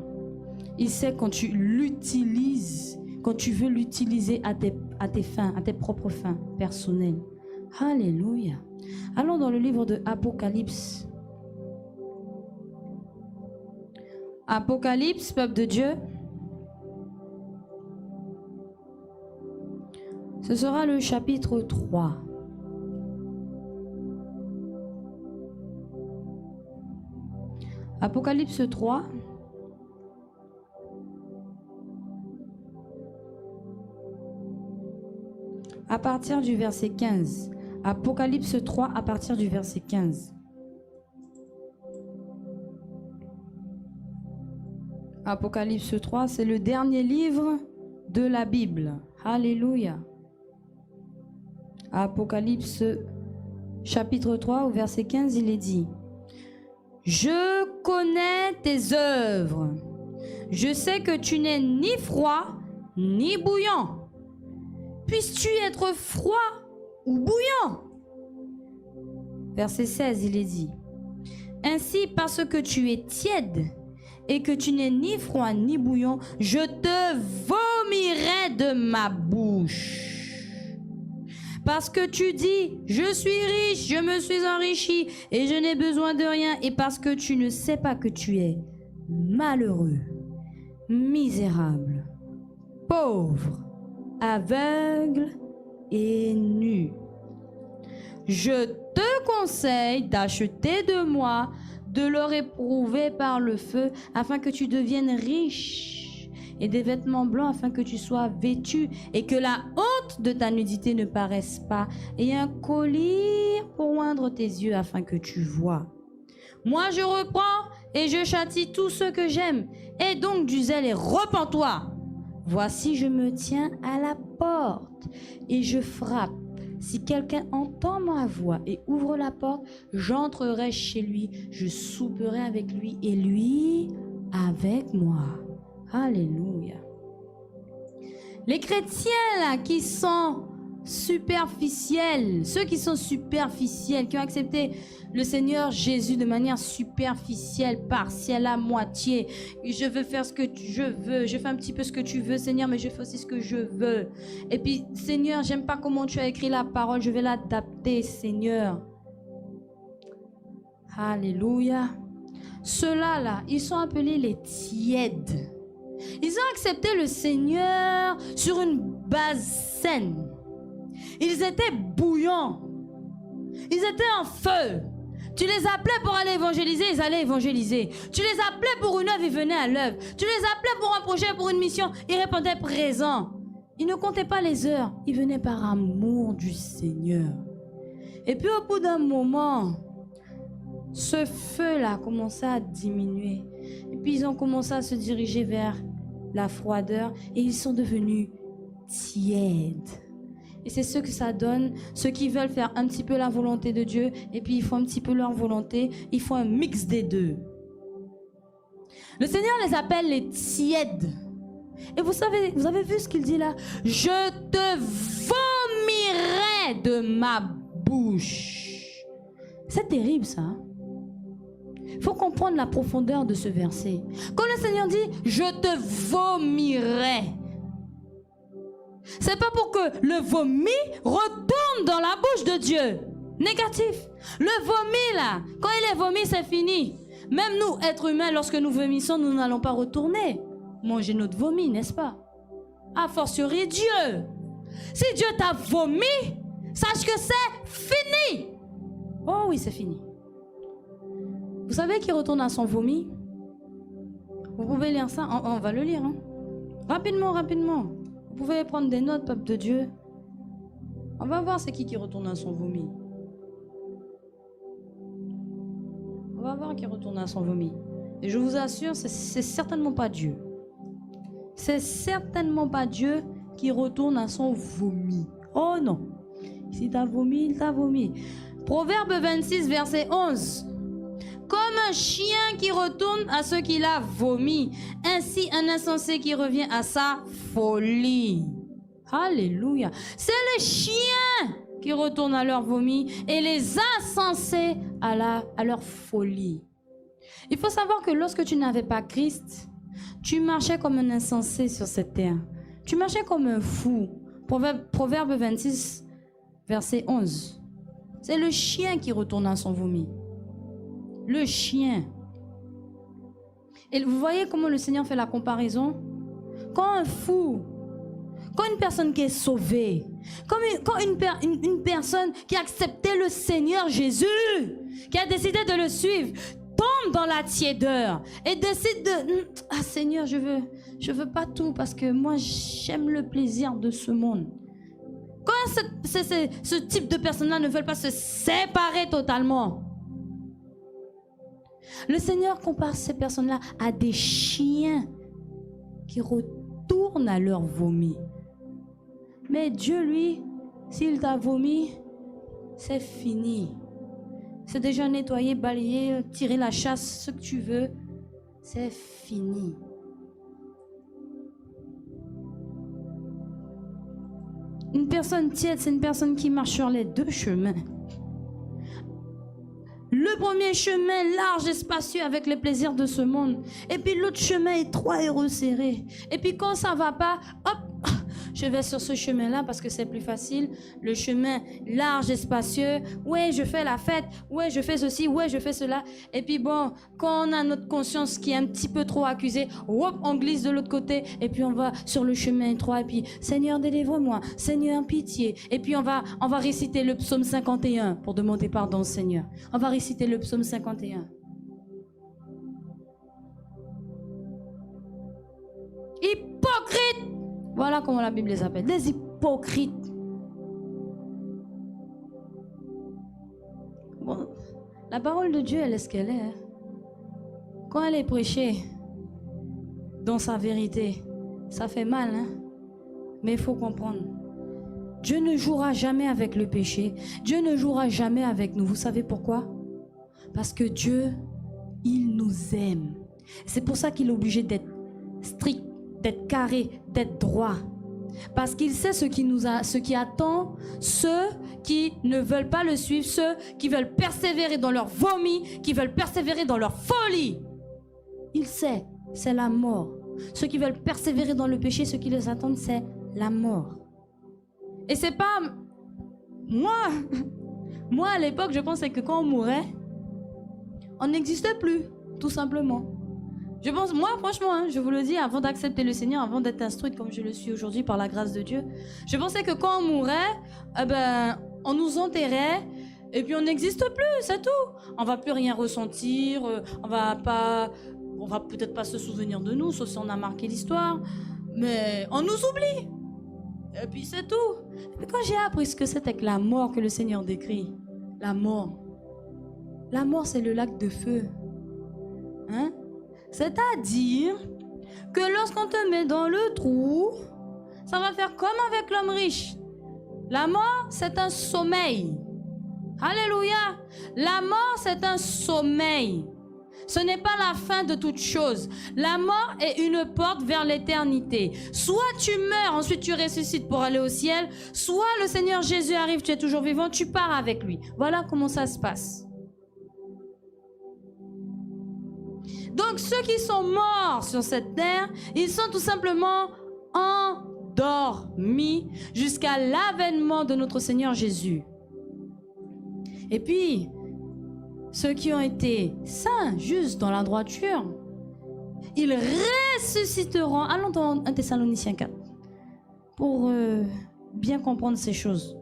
Il sait quand tu l'utilises, quand tu veux l'utiliser à tes fins, à tes propres fins personnelles. Alléluia. Allons dans le livre de Apocalypse. Apocalypse, peuple de Dieu. Ce sera le chapitre 3. Apocalypse 3. À partir du verset 15. Apocalypse 3 à partir du verset 15. Apocalypse 3, c'est le dernier livre de la Bible. Alléluia. Apocalypse chapitre 3 au verset 15, il est dit: Je connais tes œuvres. Je sais que tu n'es ni froid ni bouillant. Puisses-tu être froid ou bouillant? Verset 16, il est dit: Ainsi, parce que tu es tiède et que tu n'es ni froid ni bouillant, je te vomirai de ma bouche. Parce que tu dis, je suis riche, je me suis enrichi et je n'ai besoin de rien, et parce que tu ne sais pas que tu es malheureux, misérable, pauvre, aveugle et nu. Je te conseille d'acheter de moi, de le réprouver par le feu, afin que tu deviennes riche, et des vêtements blancs afin que tu sois vêtu, et que la honte de ta nudité ne paraisse pas, et un collier pour oindre tes yeux afin que tu vois. Moi je reprends et je châtie tous ceux que j'aime. Aie donc du zèle et repens-toi. Voici, je me tiens à la porte et je frappe. Si quelqu'un entend ma voix et ouvre la porte, j'entrerai chez lui, je souperai avec lui et lui avec moi. Alléluia. Les chrétiens là qui sont superficiels, ceux qui sont superficiels, qui ont accepté le Seigneur Jésus de manière superficielle, partielle, à moitié. Je veux faire ce que je veux, je fais un petit peu ce que tu veux, Seigneur, mais je fais aussi ce que je veux. Et puis, Seigneur, j'aime pas comment tu as écrit la parole, je vais l'adapter, Seigneur. Alléluia. Ceux-là, là, ils sont appelés les tièdes. Ils ont accepté le Seigneur sur une base saine. Ils étaient bouillants. Ils étaient en feu. Tu les appelais pour aller évangéliser, ils allaient évangéliser. Tu les appelais pour une œuvre, ils venaient à l'œuvre. Tu les appelais pour un projet, pour une mission, ils répondaient présent. Ils ne comptaient pas les heures, ils venaient par amour du Seigneur. Et puis au bout d'un moment, ce feu-là commençait à diminuer. Et puis ils ont commencé à se diriger vers la froideur et ils sont devenus tièdes. Et c'est ce que ça donne, ceux qui veulent faire un petit peu la volonté de Dieu et puis ils font un petit peu leur volonté, ils font un mix des deux. Le Seigneur les appelle les tièdes. Et vous savez, vous avez vu ce qu'il dit là? Je te vomirai de ma bouche. C'est terrible ça. Il faut comprendre la profondeur de ce verset. Quand le Seigneur dit je te vomirai, c'est pas pour que le vomi retourne dans la bouche de Dieu. Négatif. Le vomi là, quand il est vomi, c'est fini. Même nous, êtres humains, lorsque nous vomissons, nous n'allons pas retourner manger notre vomi, n'est-ce pas? A fortiori Dieu. Si Dieu t'a vomi, sache que c'est fini. Oh oui, c'est fini. Vous savez qui retourne à son vomi? Vous pouvez lire ça, on va le lire. Hein? Rapidement, rapidement. Vous pouvez prendre des notes, peuple de Dieu. On va voir c'est qui retourne à son vomi. On va voir qui retourne à son vomi. Et je vous assure, c'est certainement pas Dieu. C'est certainement pas Dieu qui retourne à son vomi. Oh non. Si t'as vomi, il t'a vomi. Proverbe 26, verset 11. Comme un chien qui retourne à ce qu'il a vomi, ainsi un insensé qui revient à sa folie. Alléluia. C'est les chiens qui retournent à leur vomi et les insensés à leur folie. Il faut savoir que lorsque tu n'avais pas Christ, tu marchais comme un insensé sur cette terre. Tu marchais comme un fou. Proverbe 26, verset 11. C'est le chien qui retourne à son vomi. Le chien. Et vous voyez comment le Seigneur fait la comparaison? Quand un fou, quand une personne qui est sauvée, quand une personne qui a accepté le Seigneur Jésus, qui a décidé de le suivre, tombe dans la tiédeur et décide de... Ah Seigneur, je veux pas tout parce que moi j'aime le plaisir de ce monde. Quand ce type de personnes-là ne veulent pas se séparer totalement, le Seigneur compare ces personnes-là à des chiens qui retournent à leur vomi. Mais Dieu, lui, s'il t'a vomi, c'est fini. C'est déjà nettoyé, balayé, tiré la chasse, ce que tu veux. C'est fini. Une personne tiède, c'est une personne qui marche sur les deux chemins. Le premier chemin large et spacieux avec les plaisirs de ce monde. Et puis l'autre chemin étroit et resserré. Et puis quand ça va pas, hop, je vais sur ce chemin-là parce que c'est plus facile. Le chemin large et spacieux. Ouais, je fais la fête. Ouais, je fais ceci. Ouais, je fais cela. Et puis bon, quand on a notre conscience qui est un petit peu trop accusée, hop, on glisse de l'autre côté. Et puis on va sur le chemin étroit. Et puis, Seigneur, délivre-moi. Seigneur, pitié. Et puis on va réciter le psaume 51 pour demander pardon au Seigneur. On va réciter le psaume 51. Hypocrite! Voilà comment la Bible les appelle, des hypocrites. Bon, la parole de Dieu, elle est ce qu'elle est. Quand elle est prêchée dans sa vérité, ça fait mal, hein? Mais il faut comprendre. Dieu ne jouera jamais avec le péché. Dieu ne jouera jamais avec nous. Vous savez pourquoi? Parce que Dieu, il nous aime. C'est pour ça qu'il est obligé d'être strict, d'être carré, d'être droit. Parce qu'il sait ce qui attend ceux qui ne veulent pas le suivre, ceux qui veulent persévérer dans leur vomi, qui veulent persévérer dans leur folie. Il sait, c'est la mort. Ceux qui veulent persévérer dans le péché, ceux qui les attendent, c'est la mort. Et c'est pas... Moi, à l'époque, je pensais que quand on mourait, on n'existait plus, tout simplement. Je pense, moi, franchement, hein, je vous le dis, avant d'accepter le Seigneur, avant d'être instruite comme je le suis aujourd'hui par la grâce de Dieu, je pensais que quand on mourait, on nous enterrait et puis on n'existe plus, c'est tout. On va plus rien ressentir, on va peut-être pas se souvenir de nous, sauf si on a marqué l'histoire, mais on nous oublie. Et puis c'est tout. Mais quand j'ai appris ce que c'était que la mort que le Seigneur décrit, la mort, c'est le lac de feu. Hein? C'est-à-dire que lorsqu'on te met dans le trou, ça va faire comme avec l'homme riche. La mort, c'est un sommeil. Alléluia. La mort, c'est un sommeil. Ce n'est pas la fin de toute chose. La mort est une porte vers l'éternité. Soit tu meurs, ensuite tu ressuscites pour aller au ciel, soit le Seigneur Jésus arrive, tu es toujours vivant, tu pars avec lui. Voilà comment ça se passe. Donc ceux qui sont morts sur cette terre, ils sont tout simplement endormis jusqu'à l'avènement de notre Seigneur Jésus. Et puis, ceux qui ont été saints, justes dans la droiture, ils ressusciteront. Allons dans 1 Thessaloniciens 4 pour bien comprendre ces choses.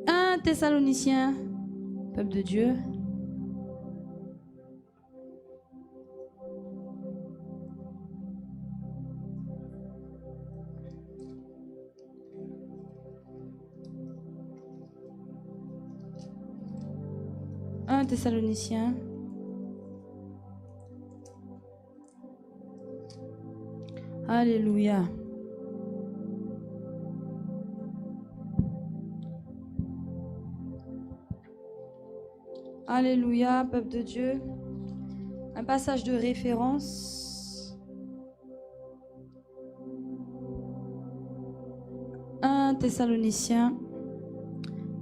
1 Thessaloniciens, peuple de Dieu. 1 Thessaloniciens. Alléluia. Alléluia, peuple de Dieu. Un passage de référence. 1 Thessaloniciens,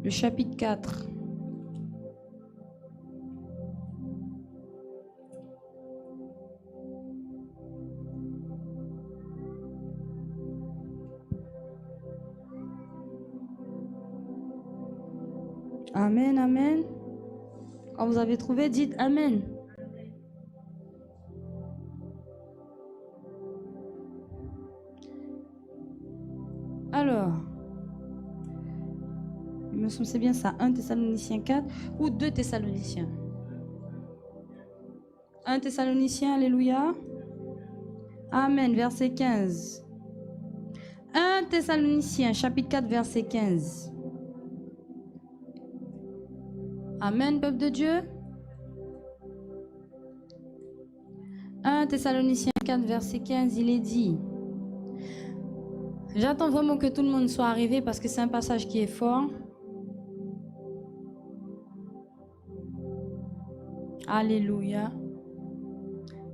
le chapitre 4. Amen, amen. Quand vous avez trouvé, dites amen. Alors, il me semble c'est bien ça, 1 Thessaloniciens 4 ou 2 Thessaloniciens. 1 Thessaloniciens, alléluia. Amen, verset 15. 1 Thessaloniciens, chapitre 4, verset 15. Amen, peuple de Dieu. 1 Thessaloniciens 4, verset 15, il est dit. J'attends vraiment que tout le monde soit arrivé parce que c'est un passage qui est fort. Alléluia.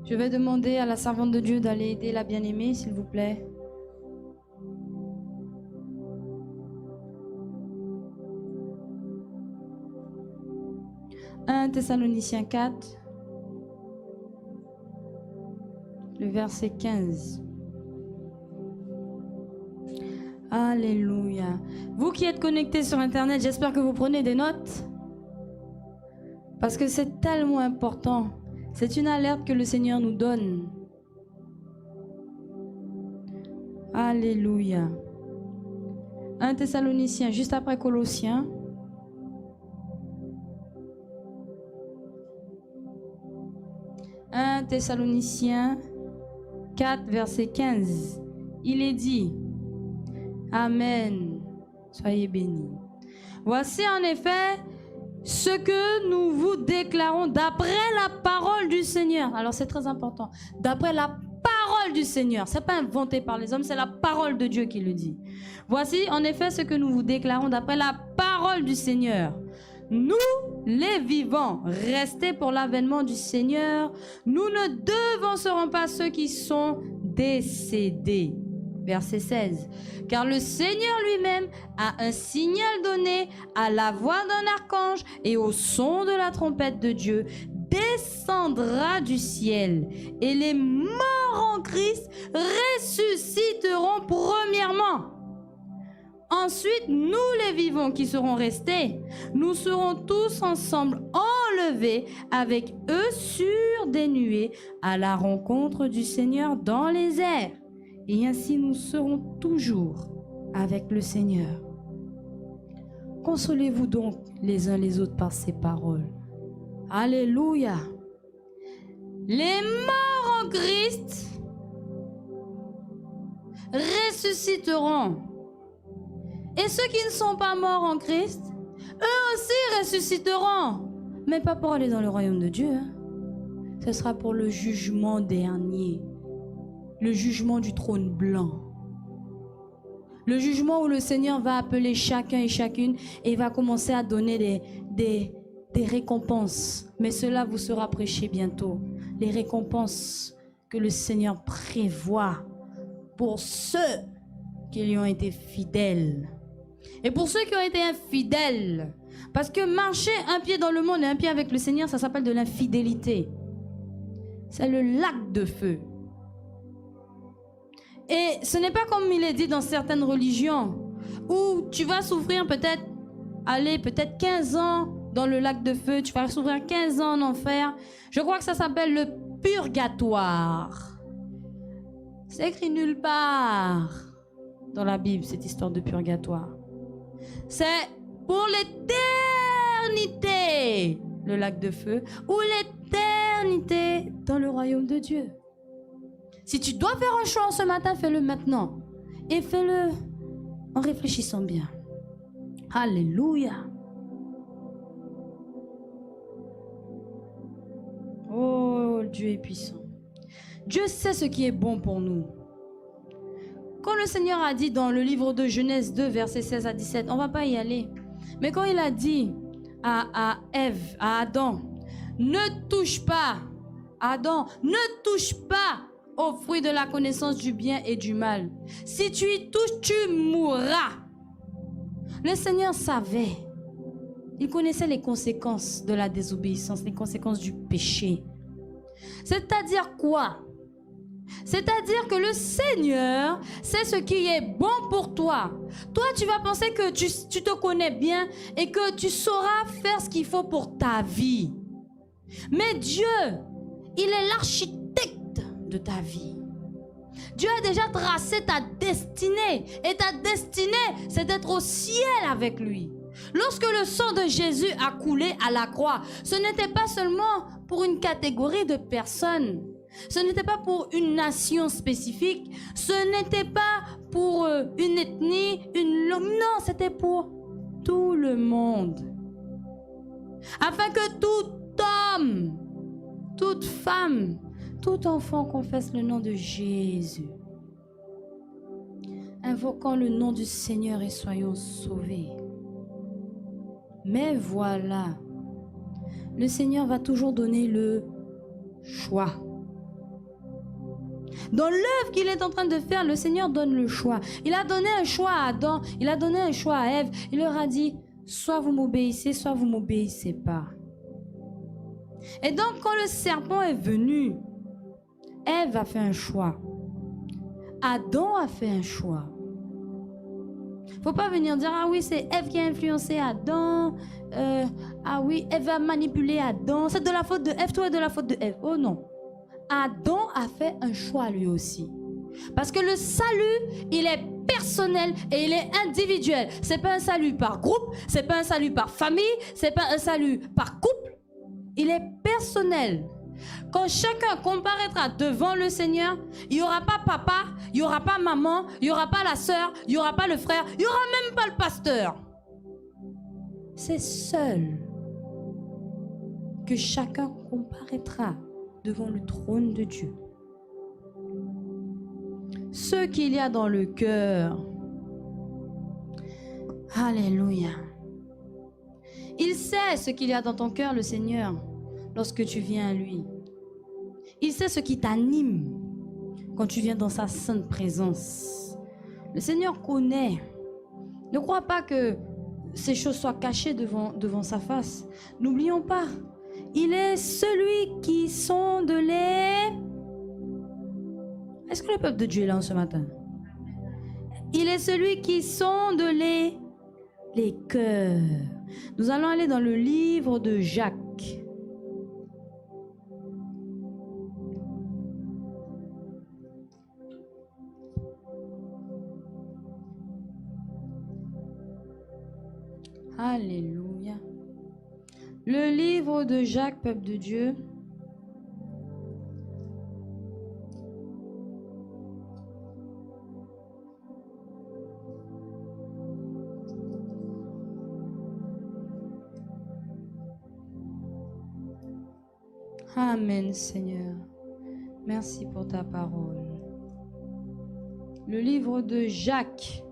Je vais demander à la servante de Dieu d'aller aider la bien-aimée, s'il vous plaît. « 1 Thessaloniciens 4, le verset 15. Alléluia. Vous qui êtes connectés sur Internet, j'espère que vous prenez des notes. Parce que c'est tellement important. C'est une alerte que le Seigneur nous donne. Alléluia. 1 Thessaloniciens, juste après Colossiens. « 1 Thessaloniciens 4, verset 15. Il est dit, Amen, soyez bénis. Voici en effet ce que nous vous déclarons d'après la parole du Seigneur. Alors c'est très important. D'après la parole du Seigneur. Ce n'est pas inventé par les hommes, c'est la parole de Dieu qui le dit. Voici en effet ce que nous vous déclarons d'après la parole du Seigneur. Nous, les vivants, restés pour l'avènement du Seigneur, nous ne devancerons pas ceux qui sont décédés. Verset 16. Car le Seigneur lui-même a un signal donné à la voix d'un archange et au son de la trompette de Dieu descendra du ciel et les morts en Christ ressusciteront premièrement. Ensuite, nous les vivants qui serons restés, nous serons tous ensemble enlevés avec eux sur des nuées à la rencontre du Seigneur dans les airs. Et ainsi nous serons toujours avec le Seigneur. Consolez-vous donc les uns les autres par ces paroles. Alléluia. Les morts en Christ ressusciteront. Et ceux qui ne sont pas morts en Christ, eux aussi ressusciteront. Mais pas pour aller dans le royaume de Dieu. Ce sera pour le jugement dernier. Le jugement du trône blanc. Le jugement où le Seigneur va appeler chacun et chacune et va commencer à donner des récompenses. Mais cela vous sera prêché bientôt. Les récompenses que le Seigneur prévoit pour ceux qui lui ont été fidèles. Et pour ceux qui ont été infidèles, parce que marcher un pied dans le monde et un pied avec le Seigneur, ça s'appelle de l'infidélité. C'est le lac de feu. Et ce n'est pas comme il est dit dans certaines religions, où tu vas souffrir peut-être 15 ans dans le lac de feu, tu vas souffrir 15 ans en enfer. Je crois que ça s'appelle le purgatoire. C'est écrit nulle part dans la Bible, cette histoire de purgatoire. C'est pour l'éternité, le lac de feu, ou l'éternité dans le royaume de Dieu. Si tu dois faire un choix ce matin, fais-le maintenant. Et fais-le en réfléchissant bien. Alléluia. Dieu est puissant. Dieu sait ce qui est bon pour nous. Quand le Seigneur a dit dans le livre de Genèse 2, versets 16 à 17, on ne va pas y aller. Mais quand il a dit à Ève, à Adam, ne touche pas, Adam, ne touche pas au fruit de la connaissance du bien et du mal. Si tu y touches, tu mourras. Le Seigneur savait. Il connaissait les conséquences de la désobéissance, les conséquences du péché. C'est-à-dire quoi? C'est-à-dire que le Seigneur sait ce qui est bon pour toi. Toi, tu vas penser que tu te connais bien et que tu sauras faire ce qu'il faut pour ta vie. Mais Dieu, il est l'architecte de ta vie. Dieu a déjà tracé ta destinée. Et ta destinée, c'est d'être au ciel avec lui. Lorsque le sang de Jésus a coulé à la croix, ce n'était pas seulement pour une catégorie de personnes. Ce n'était pas pour une nation spécifique. Ce n'était pas pour une ethnie, une langue. Non, c'était pour tout le monde. Afin que tout homme, toute femme, tout enfant confesse le nom de Jésus. Invoquons le nom du Seigneur et soyons sauvés. Mais voilà, le Seigneur va toujours donner le choix. Dans l'œuvre qu'il est en train de faire, le Seigneur donne le choix. Il a donné un choix à Adam, il a donné un choix à Ève. Il leur a dit, soit vous m'obéissez, soit vous m'obéissez pas. Et donc, quand le serpent est venu, Ève a fait un choix. Adam a fait un choix. Faut pas venir dire, ah oui, c'est Ève qui a influencé Adam. Ah oui, Ève a manipulé Adam. C'est de la faute de Ève, toi, de la faute de Ève. Oh non. Adam a fait un choix lui aussi. Parce que le salut, il est personnel et il est individuel. C'est pas un salut par groupe, c'est pas un salut par famille, c'est pas un salut par couple. Il est personnel. Quand chacun comparaîtra devant le Seigneur, il n'y aura pas papa, il n'y aura pas maman, il n'y aura pas la sœur, il n'y aura pas le frère, il n'y aura même pas le pasteur. C'est seul que chacun comparaîtra devant le trône de Dieu. Ce qu'il y a dans le cœur. Alléluia. Il sait ce qu'il y a dans ton cœur, le Seigneur, lorsque tu viens à lui. Il sait ce qui t'anime quand tu viens dans sa sainte présence. Le Seigneur connaît. Ne crois pas que ces choses soient cachées devant sa face. N'oublions pas, il est celui qui sonde les... Est-ce que le peuple de Dieu est là ce matin? Il est celui qui sonde les cœurs. Nous allons aller dans le livre de Jacques. Alléluia. Le livre de Jacques, peuple de Dieu. Amen, Seigneur. Merci pour ta parole. Le livre de Jacques.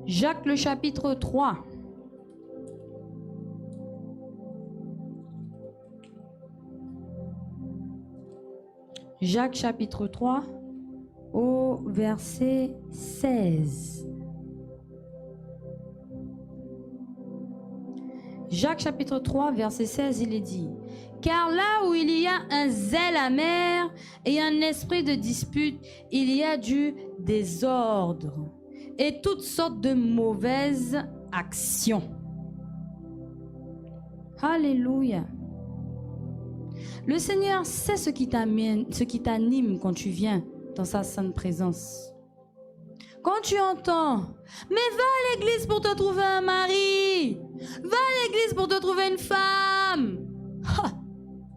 Jacques, le chapitre 3. Jacques, chapitre 3, au verset 16. Jacques, chapitre 3, verset 16, il est dit: car là où il y a un zèle amer et un esprit de dispute, il y a du désordre et toutes sortes de mauvaises actions. Alléluia. Le Seigneur sait ce qui t'anime quand tu viens dans sa sainte présence. Quand tu entends, mais va à l'église pour te trouver un mari, va à l'église pour te trouver une femme. Ha!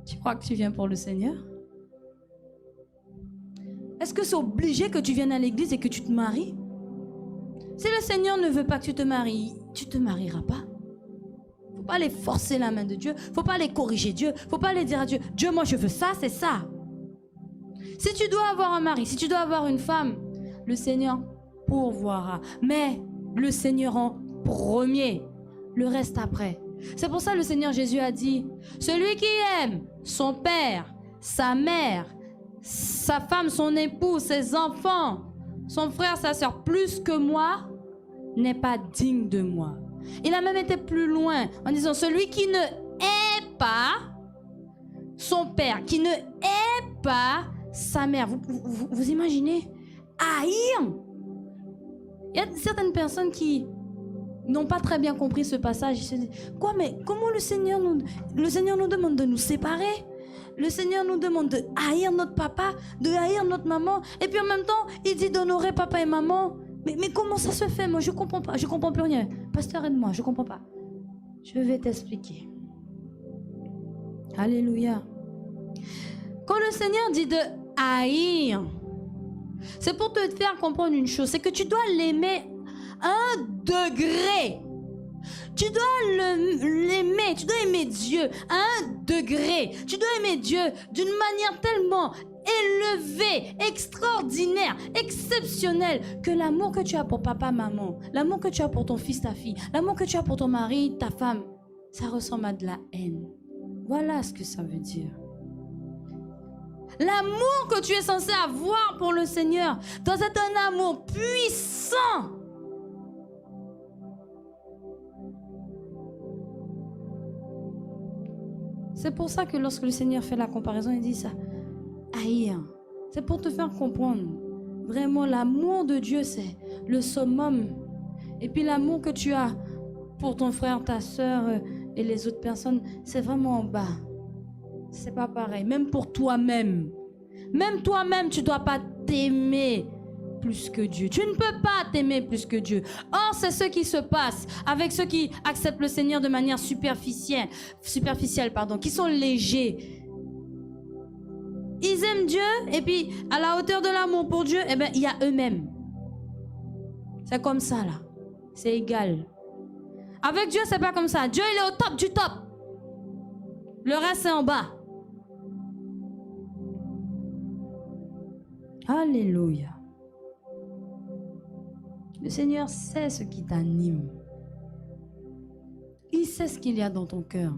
Tu crois que tu viens pour le Seigneur? Est-ce que c'est obligé que tu viennes à l'église et que tu te maries? Si le Seigneur ne veut pas que tu te maries, tu ne te marieras pas. Faut pas aller forcer la main de Dieu. Faut pas aller corriger Dieu. Faut pas aller dire à Dieu, Dieu, moi je veux ça, c'est ça. Si tu dois avoir un mari, si tu dois avoir une femme, le Seigneur pourvoira. Mais le Seigneur en premier, le reste après. C'est pour ça que le Seigneur Jésus a dit, celui qui aime son père, sa mère, sa femme, son époux, ses enfants, son frère, sa soeur, plus que moi, n'est pas digne de moi. Il a même été plus loin en disant, celui qui ne hait pas son père, qui ne hait pas sa mère. Vous imaginez? Haïr. Il y a certaines personnes qui n'ont pas très bien compris ce passage. Ils se disent, quoi, mais comment le Seigneur nous demande de nous séparer? Le Seigneur nous demande de haïr notre papa, de haïr notre maman. Et puis en même temps, il dit d'honorer papa et maman. Mais comment ça se fait? Moi, je comprends pas. Je comprends plus rien. Pasteur, aide-moi, je comprends pas. Je vais t'expliquer. Alléluia. Quand le Seigneur dit de haïr, c'est pour te faire comprendre une chose. C'est que tu dois l'aimer à un degré. Tu dois l'aimer, tu dois aimer Dieu à un degré. Tu dois aimer Dieu d'une manière tellement élevée, extraordinaire, exceptionnelle, que l'amour que tu as pour papa, maman, l'amour que tu as pour ton fils, ta fille, l'amour que tu as pour ton mari, ta femme, ça ressemble à de la haine. Voilà ce que ça veut dire. L'amour que tu es censé avoir pour le Seigneur doit être un amour puissant. C'est pour ça que lorsque le Seigneur fait la comparaison, il dit ça. Haïr. C'est pour te faire comprendre. Vraiment, l'amour de Dieu, c'est le summum. Et puis l'amour que tu as pour ton frère, ta soeur et les autres personnes, c'est vraiment en bas. C'est pas pareil. Même pour toi-même. Même toi-même, tu dois pas t'aimer plus que Dieu. Tu ne peux pas t'aimer plus que Dieu. Or, c'est ce qui se passe avec ceux qui acceptent le Seigneur de manière superficielle, qui sont légers. Ils aiment Dieu et puis à la hauteur de l'amour pour Dieu, eh ben, il y a eux-mêmes. C'est comme ça là. C'est égal. Avec Dieu, c'est pas comme ça. Dieu, il est au top du top. Le reste, c'est en bas. Alléluia. Le Seigneur sait ce qui t'anime. Il sait ce qu'il y a dans ton cœur.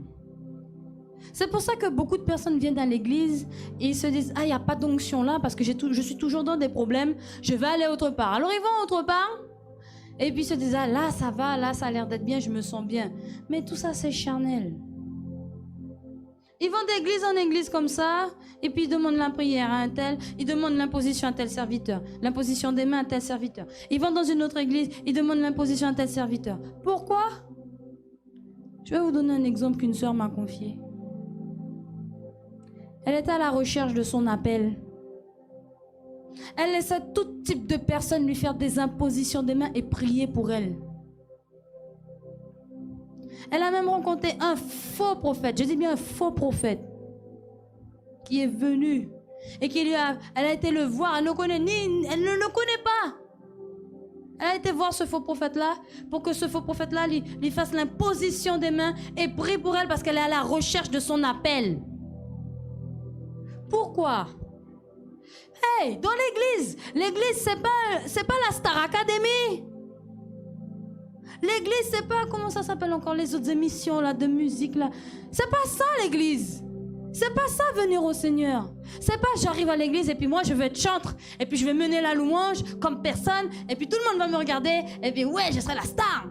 C'est pour ça que beaucoup de personnes viennent à l'église et ils se disent, ah, il n'y a pas d'onction là parce que je suis toujours dans des problèmes, je vais aller autre part. Alors ils vont autre part et puis ils se disent, ah, là ça va, là ça a l'air d'être bien, je me sens bien. Mais tout ça c'est charnel. Ils vont d'église en église comme ça, et puis ils demandent la prière à un tel, ils demandent l'imposition à tel serviteur, l'imposition des mains à tel serviteur. Ils vont dans une autre église, ils demandent l'imposition à tel serviteur. Pourquoi? Je vais vous donner un exemple qu'une sœur m'a confié. Elle était à la recherche de son appel. Elle laissait tout type de personnes lui faire des impositions des mains et prier pour elle. Elle a même rencontré un faux prophète, je dis bien un faux prophète, qui est venu et qui elle a été le voir, elle ne le connaît pas. Elle a été voir ce faux prophète-là pour que ce faux prophète-là lui fasse l'imposition des mains et prie pour elle parce qu'elle est à la recherche de son appel. Pourquoi? Hey, dans l'église, c'est pas la Star Academy. L'église, c'est pas, comment ça s'appelle encore, les autres émissions là, de musique là. C'est pas ça l'église. C'est pas ça venir au Seigneur. C'est pas j'arrive à l'église et puis moi je vais être chantre et puis je vais mener la louange comme personne et puis tout le monde va me regarder et puis ouais, je serai la star.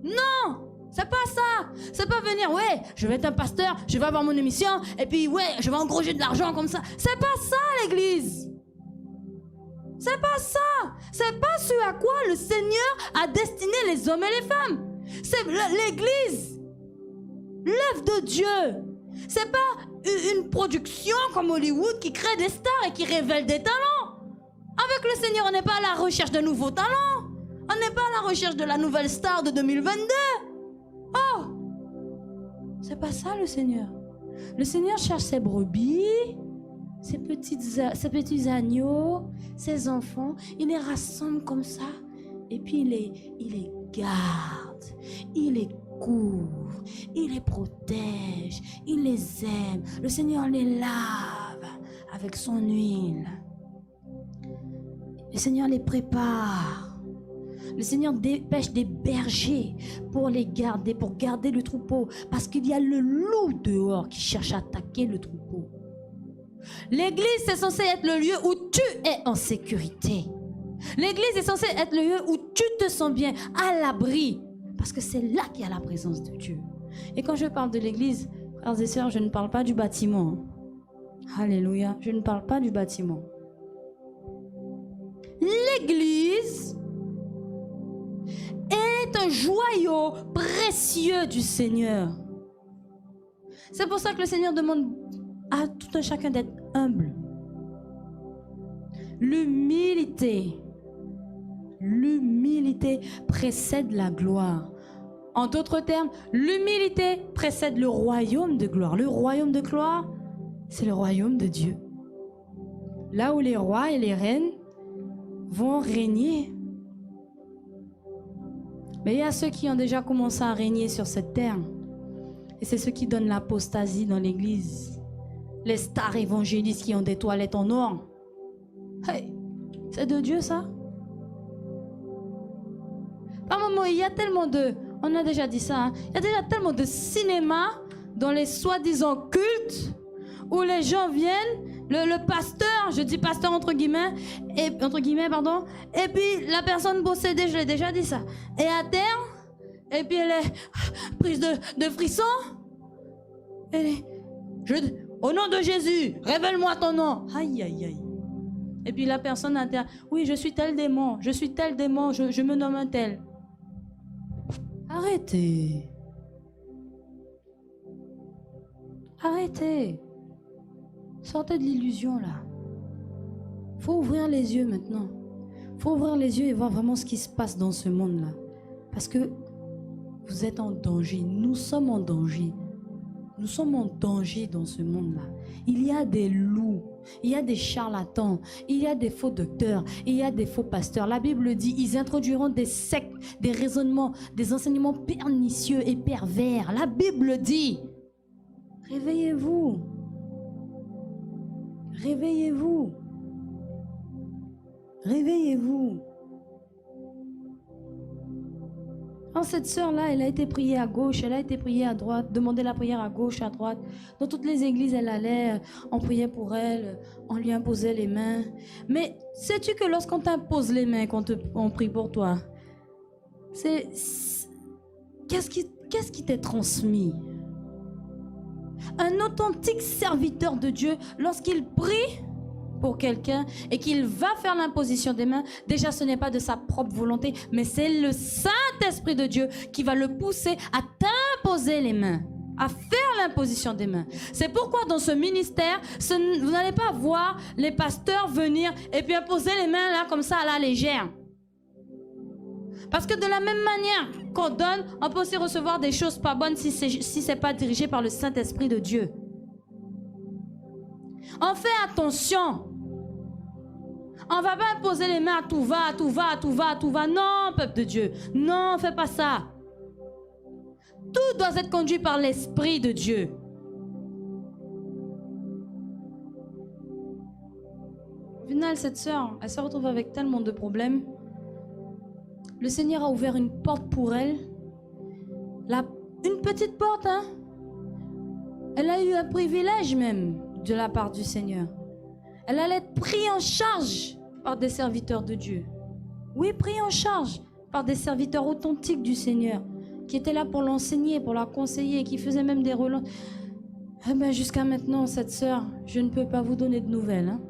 Non, c'est pas ça. C'est pas venir, ouais, je vais être un pasteur, je vais avoir mon émission et puis ouais, je vais engronger de l'argent comme ça. C'est pas ça l'église. C'est pas ça. C'est pas ce à quoi le Seigneur a destiné les hommes et les femmes. C'est l'église, l'œuvre de Dieu. C'est pas une production comme Hollywood qui crée des stars et qui révèle des talents. Avec le Seigneur, on n'est pas à la recherche de nouveaux talents. On n'est pas à la recherche de la nouvelle star de 2022. Oh, c'est pas ça le Seigneur. Le Seigneur cherche ses brebis, ses petits agneaux, ses enfants. Il les rassemble comme ça et puis il les garde. garde, il les couvre, il les protège, il les aime. Le Seigneur les lave avec son huile. Le Seigneur les prépare. Le Seigneur dépêche des bergers pour les garder, pour garder le troupeau. Parce qu'il y a le loup dehors qui cherche à attaquer le troupeau. L'église, c'est censé être le lieu où tu es en sécurité. L'église est censée être le lieu où tu te sens bien, à l'abri. Parce que c'est là qu'il y a la présence de Dieu. Et quand je parle de l'église, frères et sœurs, je ne parle pas du bâtiment. Alléluia, je ne parle pas du bâtiment. L'église est un joyau précieux du Seigneur. C'est pour ça que le Seigneur demande à tout un chacun d'être humble. L'humilité précède la gloire. En d'autres termes, l'humilité précède le royaume de gloire. Le royaume de gloire, c'est le royaume de Dieu. Là où les rois et les reines vont régner. Mais il y a ceux qui ont déjà commencé à régner sur cette terre. Et c'est ceux qui donnent l'apostasie dans l'église. Les stars évangélistes qui ont des toilettes en or. Hey, c'est de Dieu ça? Par moments, il y a tellement de... On a déjà dit ça. Hein, il y a déjà tellement de cinéma dans les soi-disant cultes où les gens viennent, le pasteur, je dis pasteur entre guillemets, pardon, et puis la personne possédée, je l'ai déjà dit ça, et à terre, et puis elle est prise de frissons. Au nom de Jésus, révèle-moi ton nom. Aïe, aïe, aïe. Et puis la personne à terre, oui, je suis tel démon, je me nomme un tel. Arrêtez. Arrêtez. Sortez de l'illusion là. Faut ouvrir les yeux maintenant. Faut ouvrir les yeux et voir vraiment ce qui se passe dans ce monde là. Parce que vous êtes en danger. Nous sommes en danger. Nous sommes en danger dans ce monde là. Il y a des loups. Il y a des charlatans, il y a des faux docteurs, il y a des faux pasteurs. La Bible dit, ils introduiront des sectes, des raisonnements, des enseignements pernicieux et pervers. La Bible dit, réveillez-vous. Réveillez-vous. Réveillez-vous. Cette sœur-là, elle a été priée à gauche, elle a été priée à droite, demandé la prière à gauche, à droite. Dans toutes les églises, elle allait, on priait pour elle, on lui imposait les mains. Mais sais-tu que lorsqu'on t'impose les mains, on prie pour toi, qu'est-ce qui t'est transmis? Un authentique serviteur de Dieu, lorsqu'il prie pour quelqu'un et qu'il va faire l'imposition des mains, déjà ce n'est pas de sa propre volonté, mais c'est le Saint-Esprit de Dieu qui va le pousser à t'imposer les mains, à faire l'imposition des mains. C'est pourquoi dans ce ministère, vous n'allez pas voir les pasteurs venir et puis imposer les mains là comme ça à la légère. Parce que de la même manière qu'on donne, on peut aussi recevoir des choses pas bonnes si c'est pas dirigé par le Saint-Esprit de Dieu. On fait attention. On ne va pas imposer les mains à tout va, à tout va, à tout va, à tout va. Non, peuple de Dieu. Non, fais pas ça. Tout doit être conduit par l'Esprit de Dieu. Au final, cette sœur, elle se retrouve avec tellement de problèmes. Le Seigneur a ouvert une porte pour elle. Une petite porte, hein. Elle a eu un privilège même de la part du Seigneur. Elle allait être prise en charge par des serviteurs de Dieu. Oui, prise en charge par des serviteurs authentiques du Seigneur, qui étaient là pour l'enseigner, pour la conseiller, qui faisaient même des relances. Eh bien, jusqu'à maintenant, cette sœur, je ne peux pas vous donner de nouvelles. Hein.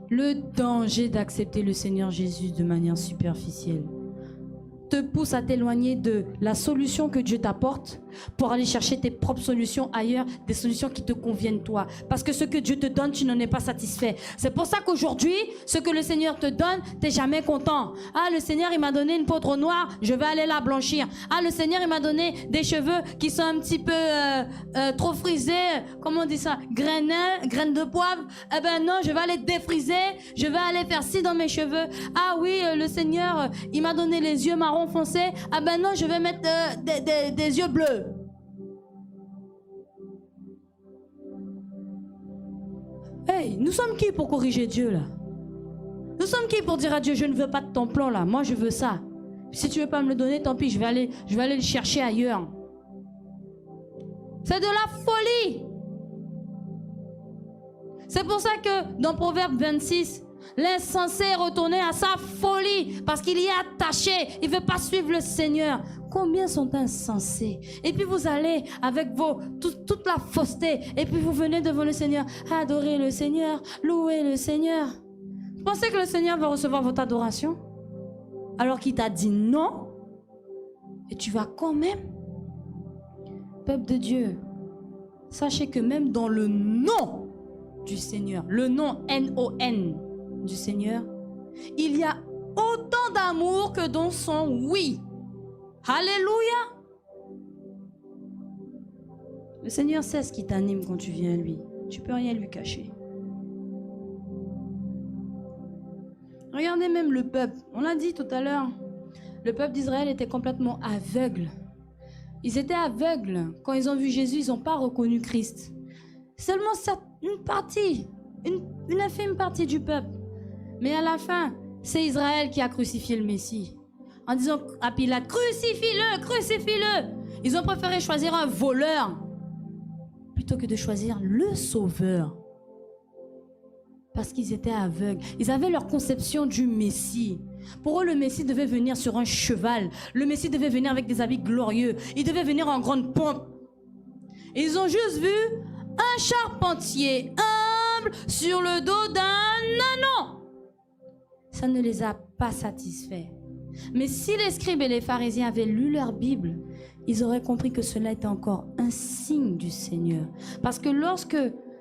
Le danger d'accepter le Seigneur Jésus de manière superficielle. te pousse à t'éloigner de la solution que Dieu t'apporte pour aller chercher tes propres solutions ailleurs, des solutions qui te conviennent toi. Parce que ce que Dieu te donne, tu n'en es pas satisfait. C'est pour ça qu'aujourd'hui, ce que le Seigneur te donne, tu n'es jamais content. Ah, le Seigneur, il m'a donné une peau trop noire, je vais aller la blanchir. Ah, le Seigneur, il m'a donné des cheveux qui sont un petit peu trop frisés, comment on dit ça, graines de poivre. Eh ben non, je vais aller défriser, je vais aller faire ci dans mes cheveux. Ah oui, le Seigneur, il m'a donné les yeux marron foncé. Ah ben non, je vais mettre des yeux bleus. Hey, nous sommes qui pour corriger Dieu là? Nous sommes qui pour dire à Dieu, je ne veux pas de ton plan là, moi je veux ça. Si tu veux pas me le donner, tant pis, je vais aller le chercher ailleurs. C'est de la folie. C'est pour ça que dans Proverbe 26, l'insensé est retourné à sa folie parce qu'il y est attaché. Il ne veut pas suivre le Seigneur. Combien sont insensés? Et puis vous allez avec toute la fausseté. Et puis vous venez devant le Seigneur. Adorer le Seigneur. Louer le Seigneur. Vous pensez que le Seigneur va recevoir votre adoration? Alors qu'il t'a dit non. Et tu vas quand même. Peuple de Dieu, sachez que même dans le nom du Seigneur, le nom N-O-N du Seigneur, il y a autant d'amour que dans son oui. Alléluia. Le Seigneur sait ce qui t'anime quand tu viens à lui. Tu peux rien lui cacher. Regardez même le peuple. On l'a dit tout à l'heure. Le peuple d'Israël était complètement aveugle. Ils étaient aveugles. Quand ils ont vu Jésus, ils n'ont pas reconnu Christ. Seulement une partie, une infime partie du peuple. Mais à la fin, c'est Israël qui a crucifié le Messie. En disant à Pilate, crucifie-le, crucifie-le. Ils ont préféré choisir un voleur plutôt que de choisir le sauveur. Parce qu'ils étaient aveugles. Ils avaient leur conception du Messie. Pour eux, le Messie devait venir sur un cheval. Le Messie devait venir avec des habits glorieux. Il devait venir en grande pompe. Et ils ont juste vu un charpentier humble sur le dos d'un ânon. Ça ne les a pas satisfaits. Mais si les scribes et les pharisiens avaient lu leur Bible, ils auraient compris que cela était encore un signe du Seigneur. Parce que lorsque,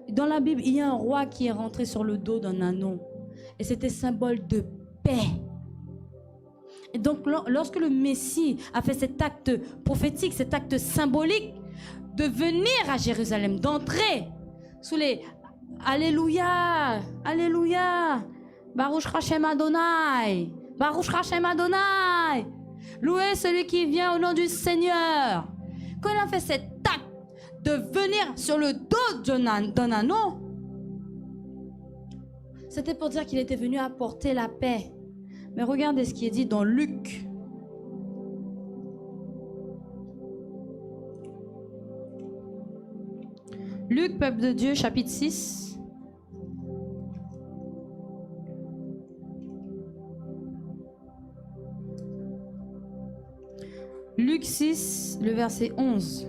dans la Bible, il y a un roi qui est rentré sur le dos d'un ânon, et c'était symbole de paix. Et donc, lorsque le Messie a fait cet acte prophétique, cet acte symbolique, de venir à Jérusalem, d'entrer sous les Alléluia, Alléluia, Baruch Hashem Adonai, Baruch Hashem Adonai, louez celui qui vient au nom du Seigneur. Quand il a fait cet acte de venir sur le dos d'un ânon, c'était pour dire qu'il était venu apporter la paix. Mais regardez ce qui est dit dans Luc. Luc, peuple de Dieu, chapitre 6. Luc 6, le verset 11.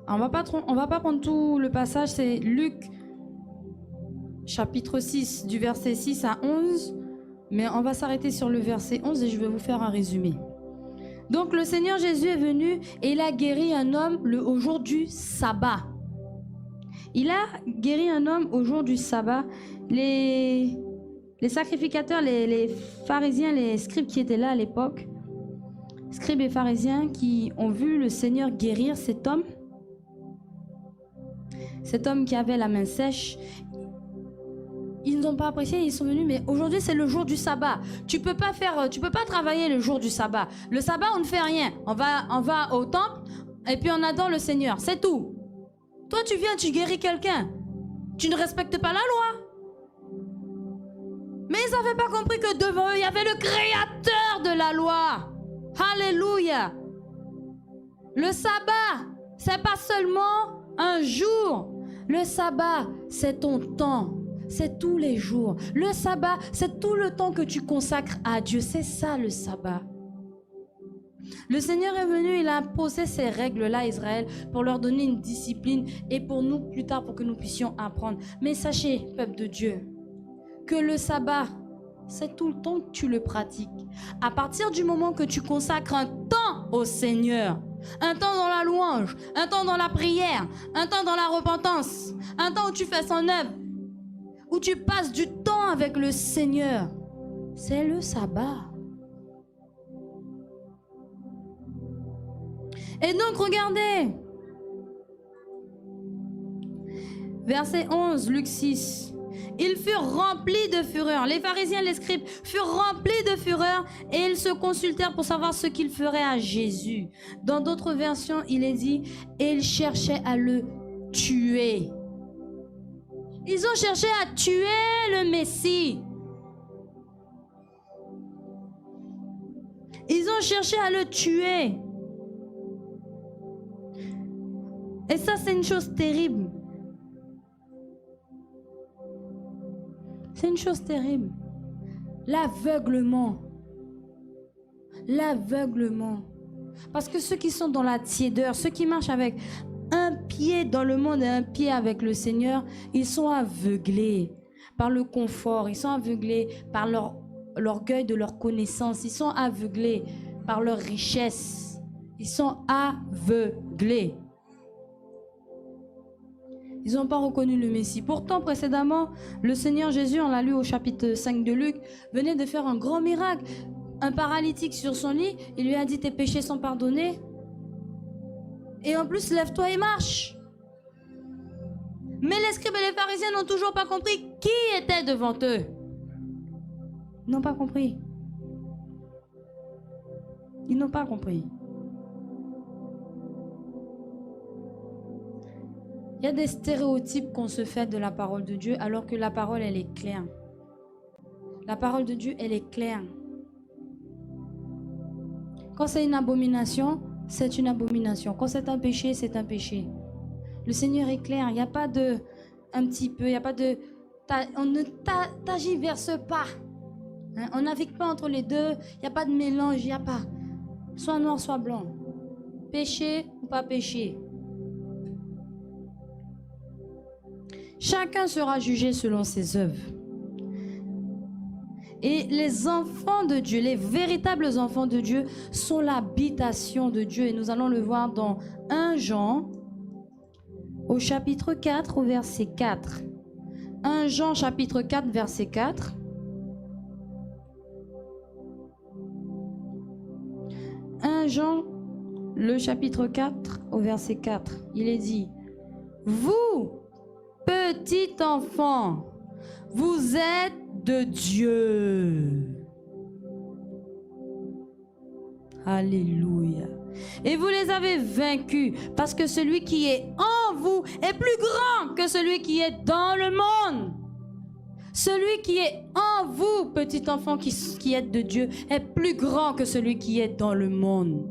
On va pas prendre tout le passage, c'est Luc chapitre 6 du verset 6 à 11, mais on va s'arrêter sur le verset 11 et je vais vous faire un résumé. Donc le Seigneur Jésus est venu et il a guéri un homme au jour du sabbat. Il a guéri un homme au jour du sabbat. Les sacrificateurs, les pharisiens, les scribes qui étaient là à l'époque, scribes et pharisiens qui ont vu le Seigneur guérir cet homme qui avait la main sèche, ils n'ont pas apprécié, ils sont venus, mais aujourd'hui c'est le jour du sabbat. Tu peux pas travailler le jour du sabbat. Le sabbat, on ne fait rien. On va au temple et puis on adore le Seigneur, c'est tout. Toi tu viens, tu guéris quelqu'un. Tu ne respectes pas la loi. Mais ils n'avaient pas compris que devant eux, il y avait le créateur de la loi. Alléluia. Le sabbat, c'est pas seulement un jour. Le sabbat, c'est ton temps. C'est tous les jours. Le sabbat, c'est tout le temps que tu consacres à Dieu. C'est ça le sabbat. Le Seigneur est venu, il a imposé ces règles-là à Israël pour leur donner une discipline et pour nous plus tard pour que nous puissions apprendre. Mais sachez, peuple de Dieu, que le sabbat, c'est tout le temps que tu le pratiques. À partir du moment que tu consacres un temps au Seigneur, un temps dans la louange, un temps dans la prière, un temps dans la repentance, un temps où tu fais son œuvre, où tu passes du temps avec le Seigneur, c'est le sabbat. Et donc, regardez. Verset 11, Luc 6. Ils furent remplis de fureur. Les pharisiens et les scribes furent remplis de fureur et ils se consultèrent pour savoir ce qu'ils feraient à Jésus. Dans d'autres versions, il est dit, et ils cherchaient à le tuer. Ils ont cherché à tuer le Messie. Ils ont cherché à le tuer. Et ça, c'est une chose terrible. C'est une chose terrible. L'aveuglement. L'aveuglement. Parce que ceux qui sont dans la tiédeur, ceux qui marchent avec un pied dans le monde et un pied avec le Seigneur, ils sont aveuglés par le confort, ils sont aveuglés par l'orgueil de leur connaissance, ils sont aveuglés par leur richesse, ils sont aveuglés. Ils n'ont pas reconnu le Messie. Pourtant, précédemment, le Seigneur Jésus, on l'a lu au chapitre 5 de Luc, venait de faire un grand miracle. Un paralytique sur son lit, il lui a dit, tes péchés sont pardonnés. Et en plus, lève-toi et marche. Mais les scribes et les pharisiens n'ont toujours pas compris qui était devant eux. Ils n'ont pas compris. Ils n'ont pas compris. Il y a des stéréotypes qu'on se fait de la parole de Dieu alors que la parole, elle est claire. La parole de Dieu, elle est claire. Quand c'est une abomination, c'est une abomination. Quand c'est un péché, c'est un péché. Le Seigneur est clair. Il n'y a pas de un petit peu, il n'y a pas de... On ne t'agiverse pas. Hein? On navigue pas entre les deux. Il n'y a pas de mélange, il n'y a pas. Soit noir, soit blanc. Péché ou pas péché. Chacun sera jugé selon ses œuvres. Et les enfants de Dieu, les véritables enfants de Dieu, sont l'habitation de Dieu. Et nous allons le voir dans 1 Jean, au chapitre 4, au verset 4. 1 Jean, chapitre 4, verset 4. 1 Jean, le chapitre 4, au verset 4. Il est dit, vous, petit enfant, vous êtes de Dieu. Alléluia. Et vous les avez vaincus parce que celui qui est en vous est plus grand que celui qui est dans le monde. Celui qui est en vous, petit enfant qui êtes de Dieu, est plus grand que celui qui est dans le monde.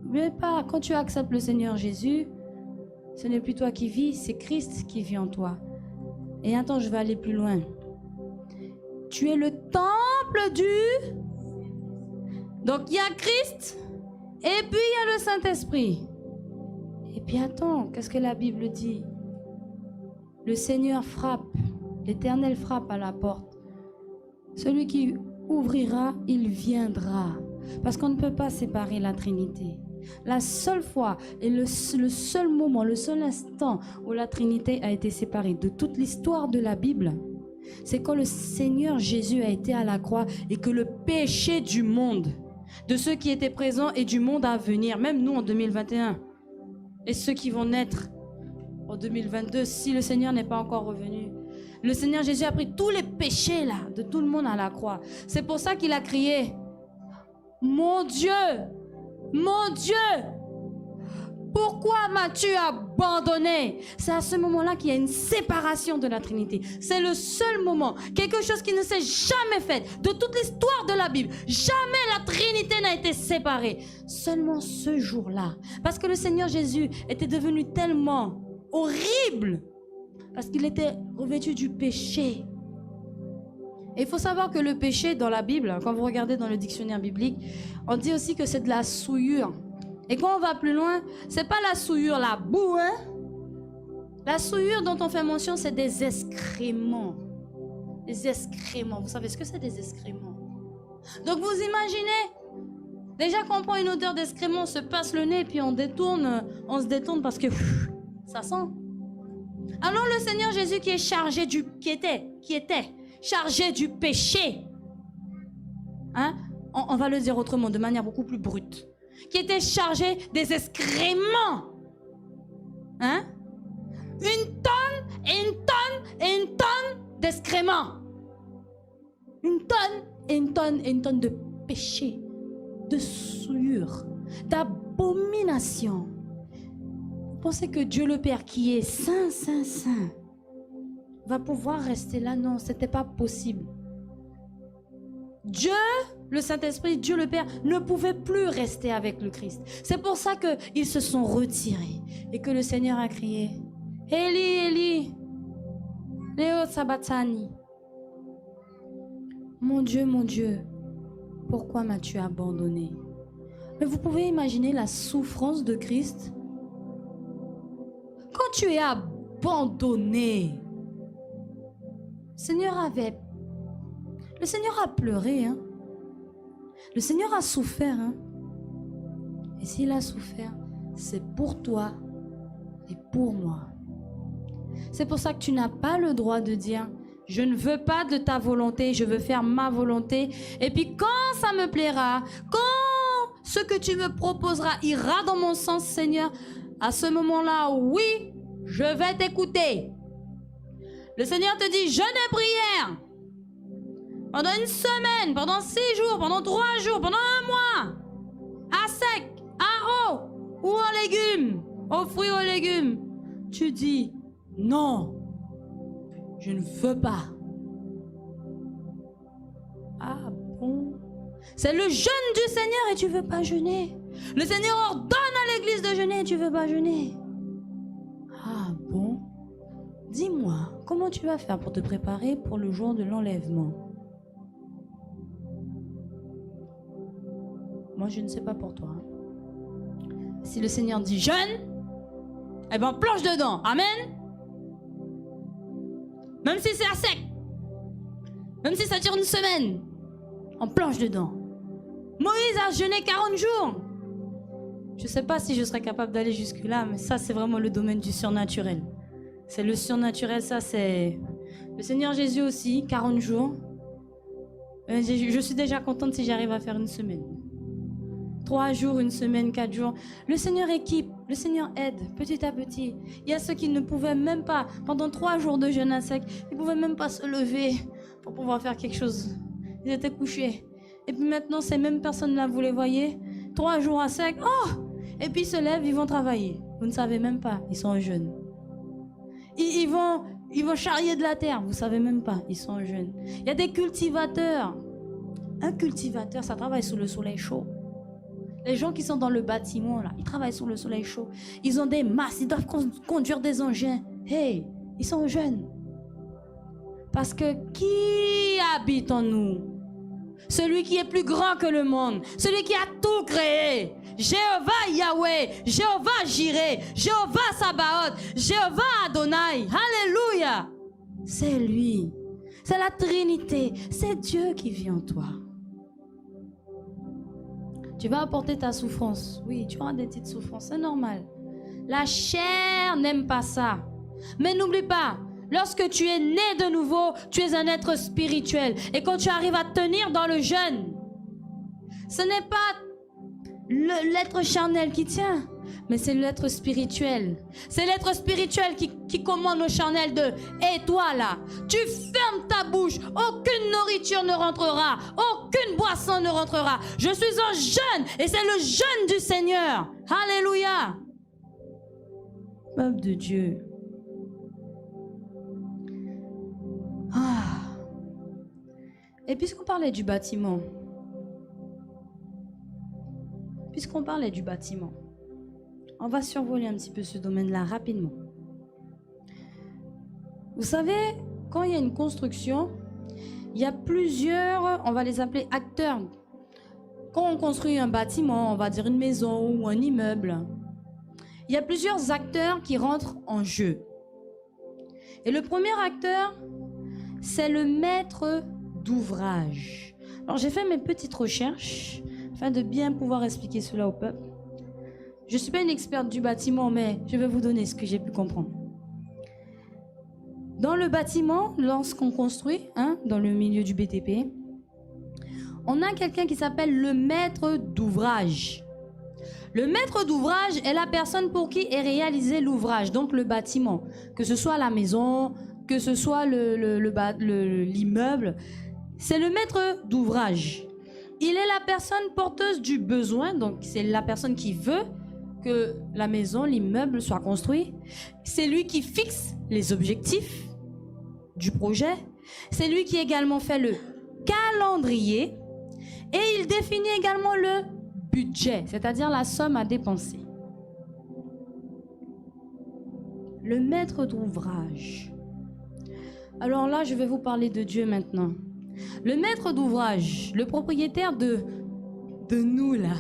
Mais pas, quand tu acceptes le Seigneur Jésus, ce n'est plus toi qui vis, c'est Christ qui vit en toi. Et attends, je vais aller plus loin. Tu es le temple du... Donc il y a Christ, et puis il y a le Saint-Esprit. Et puis attends, qu'est-ce que la Bible dit? Le Seigneur frappe, l'Éternel frappe à la porte. Celui qui ouvrira, il viendra. Parce qu'on ne peut pas séparer la Trinité. La seule fois et le seul moment, le seul instant où la Trinité a été séparée de toute l'histoire de la Bible, c'est quand le Seigneur Jésus a été à la croix et que le péché du monde, de ceux qui étaient présents et du monde à venir, même nous en 2021, et ceux qui vont naître en 2022, si le Seigneur n'est pas encore revenu, le Seigneur Jésus a pris tous les péchés là, de tout le monde à la croix. C'est pour ça qu'il a crié, mon Dieu, mon Dieu, pourquoi m'as-tu abandonné? C'est à ce moment-là qu'il y a une séparation de la Trinité. C'est le seul moment, quelque chose qui ne s'est jamais fait de toute l'histoire de la Bible. Jamais la Trinité n'a été séparée. Seulement ce jour-là. Parce que le Seigneur Jésus était devenu tellement horrible. Parce qu'il était revêtu du péché. Et il faut savoir que le péché dans la Bible, quand vous regardez dans le dictionnaire biblique, on dit aussi que c'est de la souillure. Et quand on va plus loin, c'est pas la souillure, la boue, hein? La souillure dont on fait mention, c'est des excréments. Des excréments. Vous savez ce que c'est des excréments? Donc vous imaginez, déjà quand on prend une odeur d'excréments, on se passe le nez, puis on se détourne parce que ça sent. Alors le Seigneur Jésus qui était chargé du péché, hein? On va le dire autrement, de manière beaucoup plus brute, qui était chargé des excréments, hein? Une tonne et une tonne et une tonne d'excréments, une tonne et une tonne et une tonne de péché, de souillure, d'abomination. Vous pensez que Dieu le Père qui est saint, saint, saint va pouvoir rester là? Non, c'était pas possible. Dieu, le Saint-Esprit, Dieu le Père ne pouvait plus rester avec le Christ. C'est pour ça qu'ils se sont retirés et que le Seigneur a crié, Eli, Eli, Léo Sabatani. Mon Dieu, pourquoi m'as-tu abandonné? Mais vous pouvez imaginer la souffrance de Christ quand tu es abandonné. Le Seigneur a pleuré, hein? Le Seigneur a souffert, hein? Et s'il a souffert, c'est pour toi et pour moi. C'est pour ça que tu n'as pas le droit de dire « Je ne veux pas de ta volonté, je veux faire ma volonté. Et puis quand ça me plaira, quand ce que tu me proposeras ira dans mon sens, Seigneur, à ce moment-là, oui, je vais t'écouter. » Le Seigneur te dit « Jeûne et prière. Pendant une semaine, pendant 6 jours, pendant 3 jours, pendant 1 mois, à sec, à eau ou en légumes, aux fruits, aux légumes. » Tu dis « Non, je ne veux pas. » Ah bon? C'est le jeûne du Seigneur et tu ne veux pas jeûner. Le Seigneur ordonne à l'église de jeûner et tu ne veux pas jeûner. Ah bon? Dis-moi, comment tu vas faire pour te préparer pour le jour de l'enlèvement? Moi, je ne sais pas pour toi. Si le Seigneur dit jeûne, eh bien, plonge dedans. Amen. Même si c'est à sec, même si ça dure une semaine, on plonge dedans. Moïse a jeûné 40 jours. Je ne sais pas si je serais capable d'aller jusque-là, mais ça, c'est vraiment le domaine du surnaturel. C'est le surnaturel, ça, c'est... Le Seigneur Jésus aussi, 40 jours. Je suis déjà contente si j'arrive à faire une semaine. 3 jours, une semaine, 4 jours. Le Seigneur équipe, le Seigneur aide petit à petit. Il y a ceux qui ne pouvaient même pas, pendant 3 jours de jeûne à sec, ils ne pouvaient même pas se lever pour pouvoir faire quelque chose. Ils étaient couchés. Et puis maintenant, ces mêmes personnes-là, vous les voyez, 3 jours à sec, oh! Et puis ils se lèvent, ils vont travailler. Vous ne savez même pas, ils sont en jeûne. Ils vont charrier de la terre, vous ne savez même pas, ils sont en jeûne. Il y a des cultivateurs. Un cultivateur, ça travaille sous le soleil chaud. Les gens qui sont dans le bâtiment, là, ils travaillent sous le soleil chaud. Ils ont des masses, ils doivent conduire des engins. Hey, ils sont jeunes. Parce que qui habite en nous? Celui qui est plus grand que le monde. Celui qui a tout créé. Jéhovah Yahweh, Jéhovah Jireh, Jéhovah Sabaoth, Jéhovah Adonai. Alléluia. C'est lui. C'est la Trinité. C'est Dieu qui vit en toi. Tu vas apporter ta souffrance. Oui, tu auras des petites souffrances, c'est normal. La chair n'aime pas ça. Mais n'oublie pas, lorsque tu es né de nouveau, tu es un être spirituel. Et quand tu arrives à tenir dans le jeûne, ce n'est pas l'être charnel qui tient, mais c'est l'être spirituel. C'est l'être spirituel qui commande au charnel de « Et toi là, tu fermes ta bouche, aucune nourriture ne rentrera, aucune boisson ne rentrera. Je suis en jeûne et c'est le jeûne du Seigneur. » Alléluia. Peuple de Dieu. Ah. Et puisqu'on parlait du bâtiment, on va survoler un petit peu ce domaine-là rapidement. Vous savez, quand il y a une construction, il y a plusieurs, on va les appeler acteurs. Quand on construit un bâtiment, on va dire une maison ou un immeuble, il y a plusieurs acteurs qui rentrent en jeu. Et le premier acteur, c'est le maître d'ouvrage. Alors j'ai fait mes petites recherches afin de bien pouvoir expliquer cela au peuple. Je ne suis pas une experte du bâtiment, mais je vais vous donner ce que j'ai pu comprendre. Dans le bâtiment, lorsqu'on construit, dans le milieu du BTP, on a quelqu'un qui s'appelle le maître d'ouvrage. Le maître d'ouvrage est la personne pour qui est réalisé l'ouvrage, donc le bâtiment. Que ce soit la maison, que ce soit l'immeuble, c'est le maître d'ouvrage. Il est la personne porteuse du besoin, donc c'est la personne qui veut que la maison, l'immeuble soit construit. C'est lui qui fixe les objectifs du projet. C'est lui qui également fait le calendrier et il définit également le budget, c'est-à-dire la somme à dépenser. Le maître d'ouvrage. Alors là, je vais vous parler de Dieu maintenant. Le maître d'ouvrage, le propriétaire de nous là,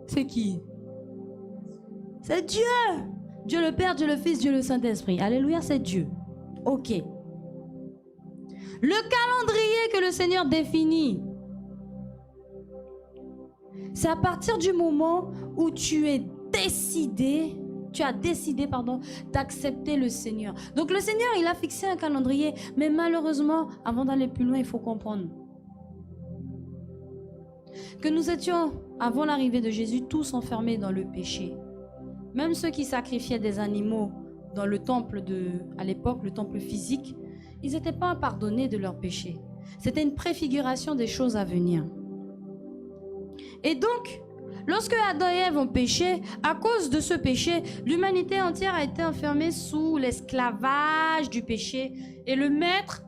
c'est qui? C'est Dieu. Dieu le Père, Dieu le Fils, Dieu le Saint-Esprit. Alléluia, c'est Dieu. Ok. Le calendrier que le Seigneur définit, c'est à partir du moment où tu as décidé d'accepter le Seigneur. Donc le Seigneur, il a fixé un calendrier, mais malheureusement, avant d'aller plus loin, il faut comprendre que nous étions, avant l'arrivée de Jésus, tous enfermés dans le péché. Même ceux qui sacrifiaient des animaux dans le temple à l'époque, le temple physique, ils n'étaient pas pardonnés de leurs péchés. C'était une préfiguration des choses à venir. Et donc, lorsque Adam et Ève ont péché, à cause de ce péché, l'humanité entière a été enfermée sous l'esclavage du péché. Et le maître,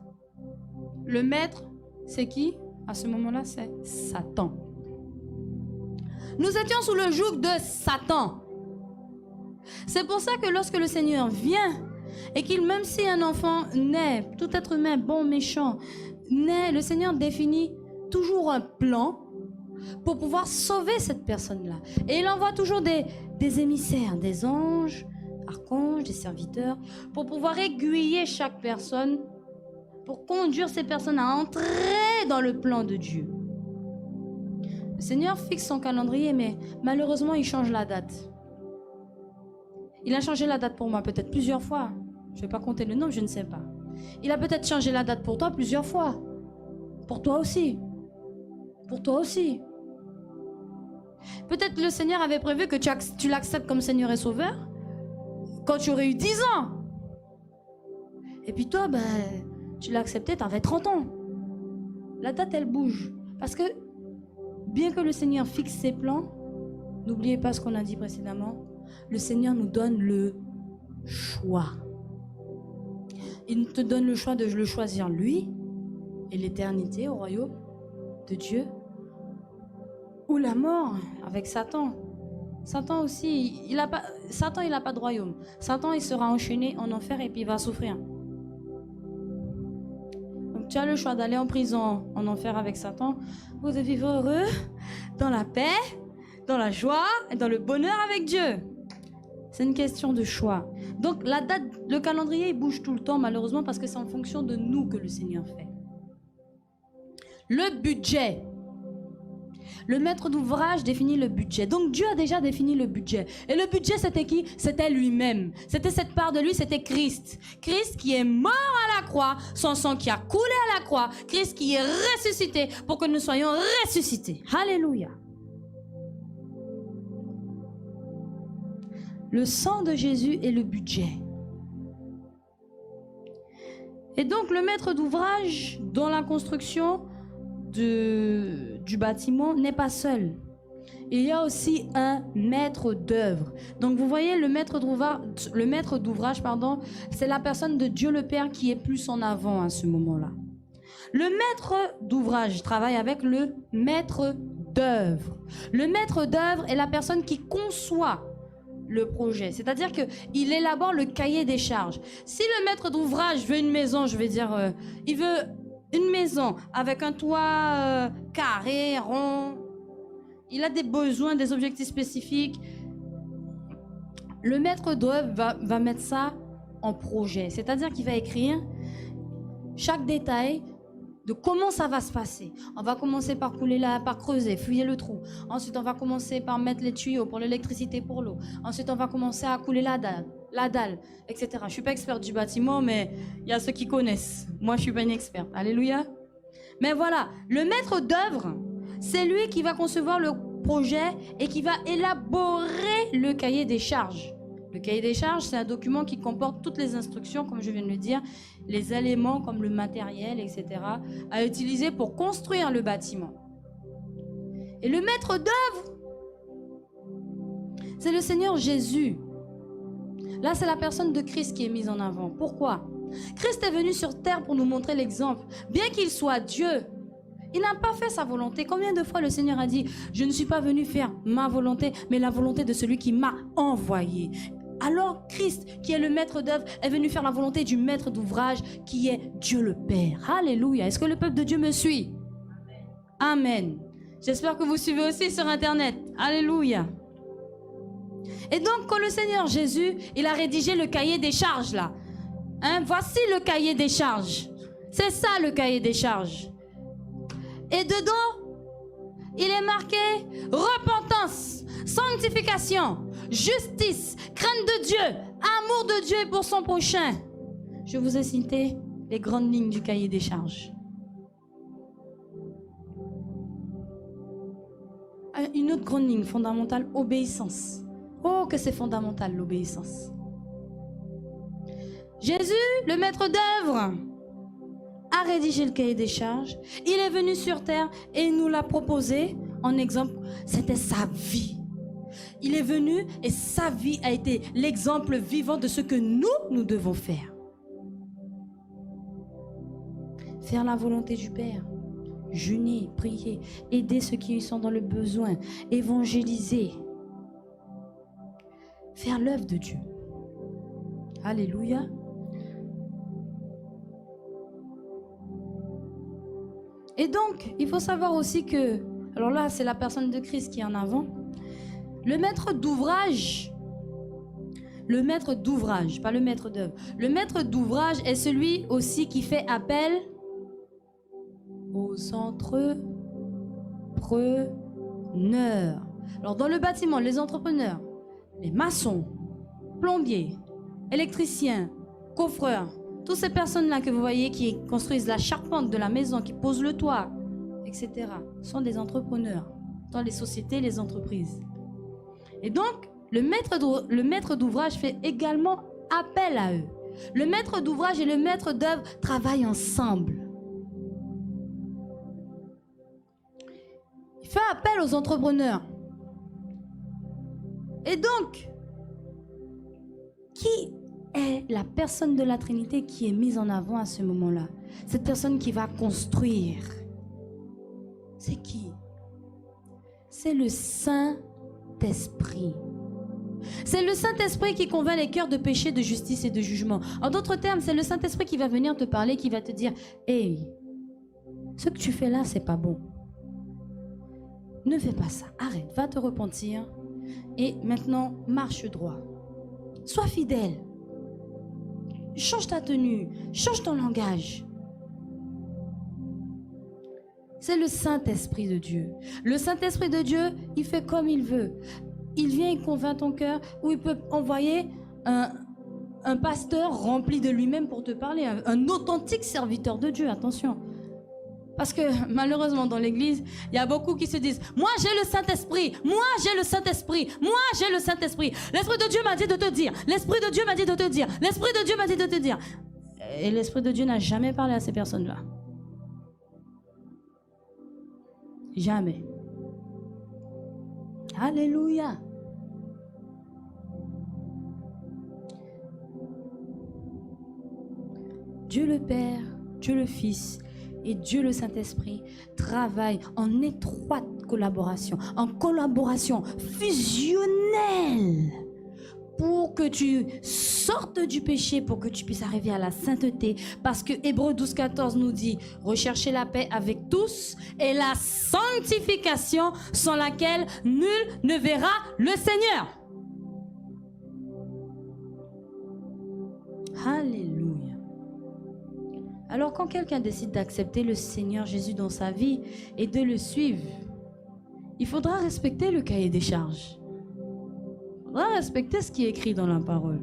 c'est qui? À ce moment-là, c'est Satan. Nous étions sous le joug de Satan. C'est pour ça que lorsque le Seigneur vient, et qu'il, même si un enfant naît, tout être humain, bon, méchant, naît, le Seigneur définit toujours un plan pour pouvoir sauver cette personne-là. Et il envoie toujours des émissaires, des anges, archanges, des serviteurs, pour pouvoir aiguiller chaque personne, pour conduire ces personnes à entrer dans le plan de Dieu. Le Seigneur fixe son calendrier, mais malheureusement, il change la date. Il a changé la date pour moi peut-être plusieurs fois. Je ne vais pas compter le nombre, je ne sais pas. Il a peut-être changé la date pour toi plusieurs fois. Pour toi aussi. Pour toi aussi. Peut-être le Seigneur avait prévu que tu l'acceptes comme Seigneur et Sauveur quand tu aurais eu 10 ans. Et puis toi, tu l'as accepté, tu avais 30 ans. La date, elle bouge. Parce que bien que le Seigneur fixe ses plans, n'oubliez pas ce qu'on a dit précédemment, le Seigneur nous donne le choix. Il te donne le choix de le choisir lui et l'éternité au royaume de Dieu, ou la mort avec Satan. Satan aussi, Satan il n'a pas de royaume. Satan il sera enchaîné en enfer et puis il va souffrir. Donc tu as le choix d'aller en prison, en enfer avec Satan, ou de vivre heureux, dans la paix, dans la joie et dans le bonheur avec Dieu. C'est une question de choix. Donc la date, le calendrier, il bouge tout le temps malheureusement parce que c'est en fonction de nous que le Seigneur fait. Le budget. Le maître d'ouvrage définit le budget. Donc Dieu a déjà défini le budget. Et le budget, c'était qui? C'était lui-même. C'était cette part de lui, c'était Christ. Christ qui est mort à la croix, son sang qui a coulé à la croix. Christ qui est ressuscité pour que nous soyons ressuscités. Alléluia. Le sang de Jésus est le budget. Et donc le maître d'ouvrage dans la construction du bâtiment n'est pas seul. Il y a aussi un maître d'œuvre. Donc vous voyez, le maître d'ouvrage, c'est la personne de Dieu le Père qui est plus en avant à ce moment-là. Le maître d'ouvrage travaille avec le maître d'œuvre. Le maître d'œuvre est la personne qui conçoit le projet, c'est-à-dire qu'il élabore le cahier des charges. Si le maître d'ouvrage veut une maison, je vais dire, il veut une maison avec un toit carré, rond. Il a des besoins, des objectifs spécifiques. Le maître d'œuvre va mettre ça en projet. C'est-à-dire qu'il va écrire chaque détail de comment ça va se passer. On va commencer par par creuser, fouiller le trou. Ensuite, on va commencer par mettre les tuyaux pour l'électricité, pour l'eau. Ensuite, on va commencer à couler la dalle, etc. Je ne suis pas experte du bâtiment, mais il y a ceux qui connaissent. Moi, je ne suis pas une experte. Alléluia. Mais voilà, le maître d'œuvre, c'est lui qui va concevoir le projet et qui va élaborer le cahier des charges. Le cahier des charges, c'est un document qui comporte toutes les instructions, comme je viens de le dire, les éléments comme le matériel, etc., à utiliser pour construire le bâtiment. Et le maître d'œuvre, c'est le Seigneur Jésus. Là, c'est la personne de Christ qui est mise en avant. Pourquoi? Christ est venu sur terre pour nous montrer l'exemple. Bien qu'il soit Dieu, il n'a pas fait sa volonté. Combien de fois le Seigneur a dit, je ne suis pas venu faire ma volonté, mais la volonté de celui qui m'a envoyé. Alors Christ, qui est le maître d'œuvre, est venu faire la volonté du maître d'ouvrage, qui est Dieu le Père. Alléluia. Est-ce que le peuple de Dieu me suit? Amen. J'espère que vous suivez aussi sur Internet. Alléluia. Et donc, quand le Seigneur Jésus, il a rédigé le cahier des charges là. Voici le cahier des charges. C'est ça le cahier des charges. Et dedans, il est marqué repentance, sanctification, justice, crainte de Dieu, amour de Dieu pour son prochain. Je vous ai cité les grandes lignes du cahier des charges. Une autre grande ligne fondamentale, obéissance. Oh, que c'est fondamental l'obéissance. Jésus, le maître d'œuvre, a rédigé le cahier des charges. Il est venu sur terre et il nous l'a proposé en exemple. C'était sa vie. Il est venu et sa vie a été l'exemple vivant de ce que nous devons faire. Faire la volonté du Père. Jeûner, prier, aider ceux qui sont dans le besoin, évangéliser. Faire l'œuvre de Dieu. Alléluia. Et donc, il faut savoir aussi que, alors là, c'est la personne de Christ qui est en avant. Le maître d'ouvrage, pas le maître d'œuvre. Le maître d'ouvrage est celui aussi qui fait appel aux entrepreneurs. Alors, dans le bâtiment, les entrepreneurs, les maçons, plombiers, électriciens, coffreurs, toutes ces personnes-là que vous voyez qui construisent la charpente de la maison, qui posent le toit, etc., sont des entrepreneurs dans les sociétés, les entreprises. Et donc, le maître d'ouvrage fait également appel à eux. Le maître d'ouvrage et le maître d'œuvre travaillent ensemble. Il fait appel aux entrepreneurs. Et donc, qui est la personne de la Trinité qui est mise en avant à ce moment-là? Cette personne qui va construire. C'est qui? C'est le Saint-Esprit. C'est le Saint-Esprit qui convainc les cœurs de péché, de justice et de jugement. En d'autres termes, c'est le Saint-Esprit qui va venir te parler, qui va te dire « Hey, ce que tu fais là, c'est pas bon. Ne fais pas ça. Arrête, va te repentir. Et maintenant, marche droit. Sois fidèle. Change ta tenue. Change ton langage. » C'est le Saint-Esprit de Dieu. Le Saint-Esprit de Dieu, il fait comme il veut. Il vient, il convainc ton cœur, ou il peut envoyer un pasteur rempli de lui-même pour te parler, un authentique serviteur de Dieu, attention. Parce que malheureusement dans l'église, il y a beaucoup qui se disent « Moi j'ai le Saint-Esprit, moi j'ai le Saint-Esprit, moi j'ai le Saint-Esprit. L'Esprit de Dieu m'a dit de te dire, l'Esprit de Dieu m'a dit de te dire, l'Esprit de Dieu m'a dit de te dire. » Et l'Esprit de Dieu n'a jamais parlé à ces personnes-là. Jamais. Alléluia. Dieu le Père, Dieu le Fils et Dieu le Saint-Esprit travaillent en étroite collaboration, en collaboration fusionnelle pour que tu sortes du péché, pour que tu puisses arriver à la sainteté. Parce que Hébreux 12,14 nous dit, recherchez la paix avec tous et la sanctification sans laquelle nul ne verra le Seigneur. Alléluia. Alors quand quelqu'un décide d'accepter le Seigneur Jésus dans sa vie et de le suivre, il faudra respecter le cahier des charges. Il faudra respecter ce qui est écrit dans la parole.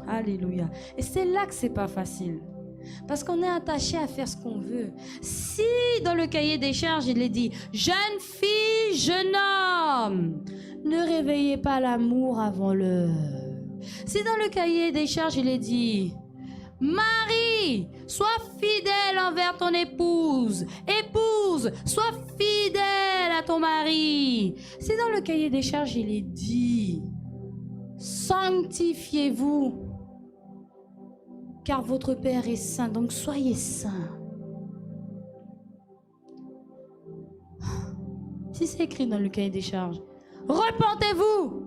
Alléluia. Et c'est là que c'est pas facile. Parce qu'on est attaché à faire ce qu'on veut. Si dans le cahier des charges, il est dit « Jeune fille, jeune homme, ne réveillez pas l'amour avant l'heure. » Si dans le cahier des charges, il est dit « Marie, sois fidèle envers ton épouse. Épouse, sois fidèle à ton mari. » Si dans le cahier des charges, il est dit « Sanctifiez-vous, car votre Père est saint. » Donc soyez saints. Si c'est écrit dans le cahier des charges, repentez-vous.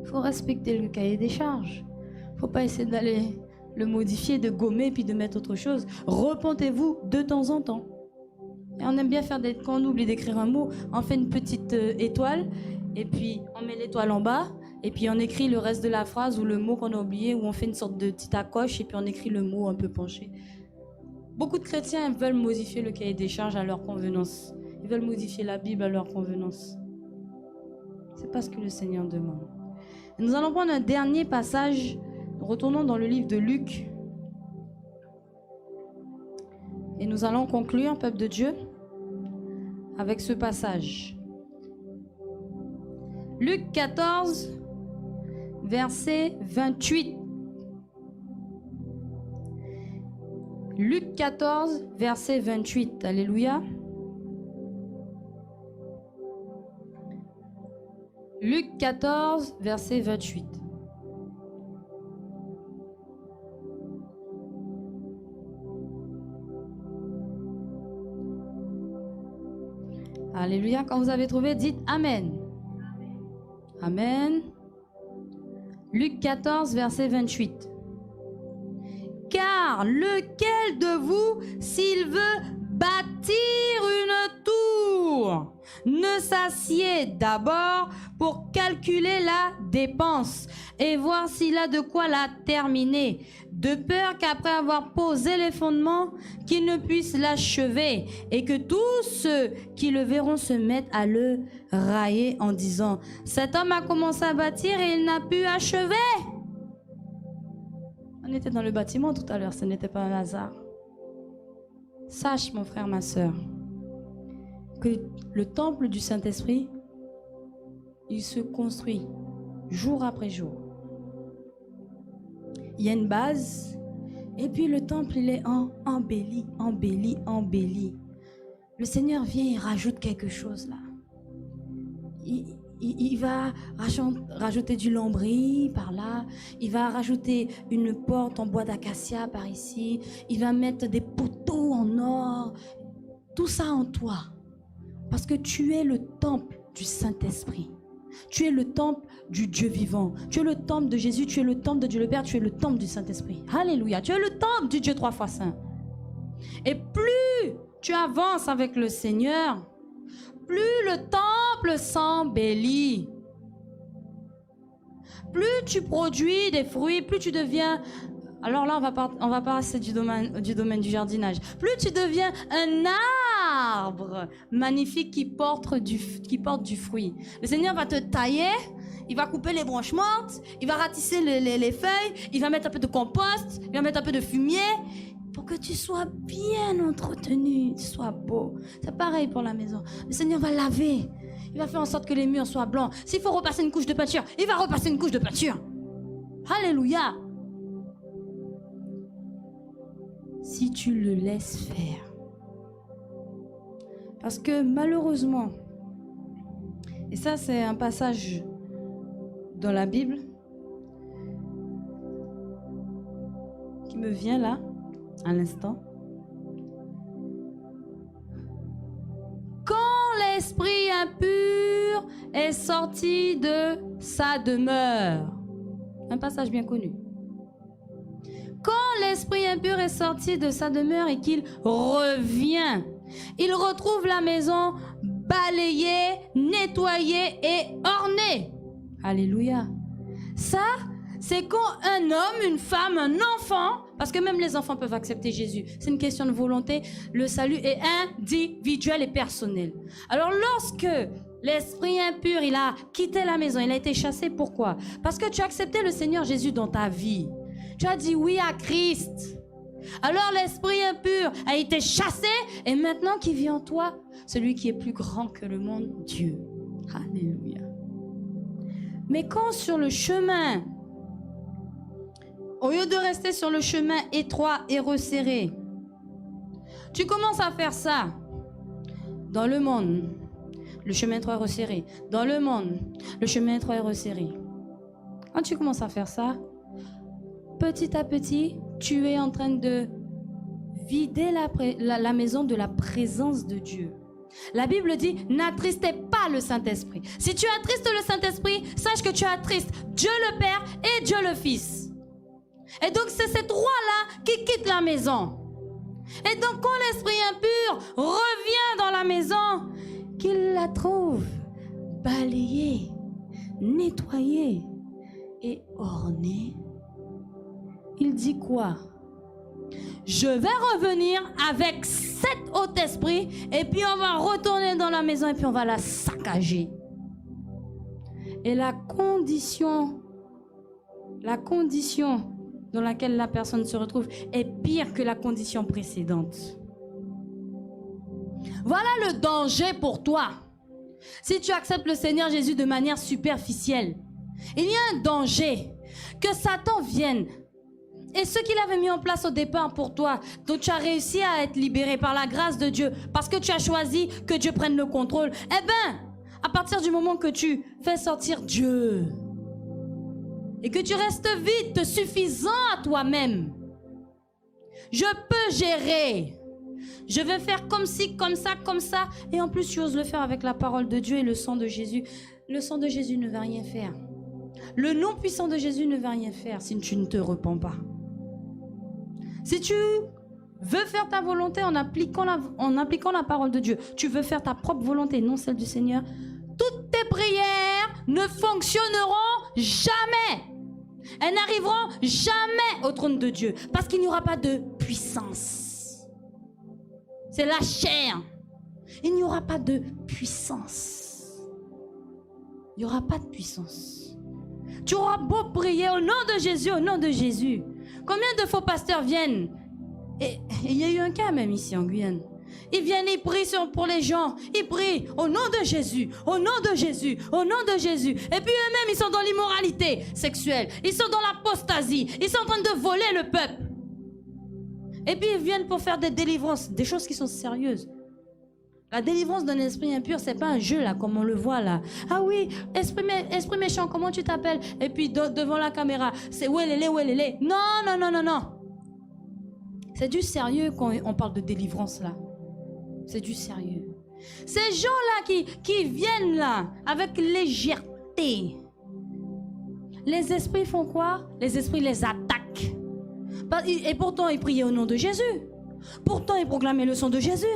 Il faut respecter le cahier des charges. Il ne faut pas essayer d'aller le modifier, de gommer puis de mettre autre chose. Repentez-vous de temps en temps. Et on aime bien faire quand on oublie d'écrire un mot, on fait une petite étoile et puis on met l'étoile en bas et puis on écrit le reste de la phrase ou le mot qu'on a oublié, ou on fait une sorte de petite accroche et puis on écrit le mot un peu penché. Beaucoup de chrétiens veulent modifier le cahier des charges à leur convenance. Ils veulent modifier la Bible à leur convenance. C'est pas ce que le Seigneur demande. Et nous allons prendre un dernier passage. Retournons dans le livre de Luc. Et nous allons conclure, peuple de Dieu, avec ce passage. Luc 14, verset 28. Luc 14, verset 28. Alléluia. Luc 14, verset 28. Alléluia. Quand vous avez trouvé, dites Amen. Amen. Luc 14, verset 28. Car lequel de vous, s'il veut bâtir une tour, ne s'assied d'abord pour calculer la dépense et voir s'il a de quoi la terminer, de peur qu'après avoir posé les fondements, qu'il ne puisse l'achever et que tous ceux qui le verront se mettent à le railler en disant « Cet homme a commencé à bâtir et il n'a pu achever ». On était dans le bâtiment tout à l'heure, ce n'était pas un hasard. Sache, mon frère, ma sœur, que le temple du Saint-Esprit, il se construit jour après jour. Il y a une base, et puis le temple, il est embelli, embelli, embelli. Le Seigneur vient et rajoute quelque chose là. Il va rajouter du lambris par là. Il va rajouter une porte en bois d'acacia par ici. Il va mettre des poteaux en or. Tout ça en toi. Parce que tu es le temple du Saint-Esprit. Tu es le temple du Dieu vivant. Tu es le temple de Jésus. Tu es le temple de Dieu le Père. Tu es le temple du Saint-Esprit. Alléluia. Tu es le temple du Dieu 3 fois saint. Et plus tu avances avec le Seigneur, plus le temple s'embellit. Plus tu produis des fruits, plus tu deviens... Alors là, on va passer du domaine du jardinage. Plus tu deviens un arbre magnifique qui porte du fruit. Le Seigneur va te tailler, il va couper les branches mortes, il va ratisser les feuilles, il va mettre un peu de compost, il va mettre un peu de fumier pour que tu sois bien entretenu, tu sois beau. C'est pareil pour la maison. Le Seigneur va laver. Il va faire en sorte que les murs soient blancs. S'il faut repasser une couche de peinture, il va repasser une couche de peinture. Alléluia. Si tu le laisses faire. Parce que malheureusement, et ça c'est un passage dans la Bible qui me vient là, à l'instant. Quand l'esprit impur est sorti de sa demeure. Un passage bien connu. Quand l'esprit impur est sorti de sa demeure et qu'il revient, il retrouve la maison balayée, nettoyée et ornée. Alléluia. Ça, c'est quand un homme, une femme, un enfant, parce que même les enfants peuvent accepter Jésus. C'est une question de volonté. Le salut est individuel et personnel. Alors lorsque l'esprit impur, il a quitté la maison, il a été chassé, pourquoi? Parce que tu as accepté le Seigneur Jésus dans ta vie. Tu as dit oui à Christ. Alors l'esprit impur a été chassé et maintenant qui vit en toi, celui qui est plus grand que le monde, Dieu. Alléluia. Mais quand sur le chemin, au lieu de rester sur le chemin étroit et resserré, tu commences à faire ça dans le monde, le chemin étroit et resserré, dans le monde, le chemin étroit et resserré. Quand tu commences à faire ça, petit à petit, tu es en train de vider la maison de la présence de Dieu. La Bible dit, n'attristez pas le Saint-Esprit. Si tu attristes le Saint-Esprit, sache que tu attristes Dieu le Père et Dieu le Fils. Et donc c'est ces trois-là qui quittent la maison. Et donc quand l'esprit impur revient dans la maison, qu'il la trouve balayée, nettoyée et ornée, il dit quoi? Je vais revenir avec cet autre esprit et puis on va retourner dans la maison et puis on va la saccager. Et la condition dans laquelle la personne se retrouve est pire que la condition précédente. Voilà le danger pour toi. Si tu acceptes le Seigneur Jésus de manière superficielle, il y a un danger que Satan vienne. Et ce qu'il avait mis en place au départ pour toi, dont tu as réussi à être libéré par la grâce de Dieu, parce que tu as choisi que Dieu prenne le contrôle, eh bien, à partir du moment que tu fais sortir Dieu, et que tu restes vide, te suffisant à toi-même, je peux gérer. Je vais faire comme ci, comme ça, et en plus, tu oses le faire avec la parole de Dieu et le sang de Jésus. Le sang de Jésus ne va rien faire. Le nom puissant de Jésus ne va rien faire si tu ne te repens pas. Si tu veux faire ta volonté en appliquant la parole de Dieu, tu veux faire ta propre volonté, non celle du Seigneur, toutes tes prières ne fonctionneront jamais. Elles n'arriveront jamais au trône de Dieu parce qu'il n'y aura pas de puissance. C'est la chair. Il n'y aura pas de puissance. Il n'y aura pas de puissance. Tu auras beau prier au nom de Jésus, au nom de Jésus. Combien de faux pasteurs viennent? Et il y a eu un cas même ici en Guyane. Ils viennent, ils prient pour les gens. Ils prient au nom de Jésus, au nom de Jésus, au nom de Jésus. Et puis eux-mêmes, ils sont dans l'immoralité sexuelle. Ils sont dans l'apostasie. Ils sont en train de voler le peuple. Et puis ils viennent pour faire des délivrances, des choses qui sont sérieuses. La délivrance d'un esprit impur, c'est pas un jeu là, comme on le voit là. Ah oui, esprit méchant, comment tu t'appelles? Et puis devant la caméra, c'est ouélélé. Non. C'est du sérieux quand on parle de délivrance là. C'est du sérieux. Ces gens-là qui viennent là avec légèreté. Les esprits font quoi? Les esprits les attaquent. Et pourtant, ils priaient au nom de Jésus. Pourtant, ils proclamaient le sang de Jésus.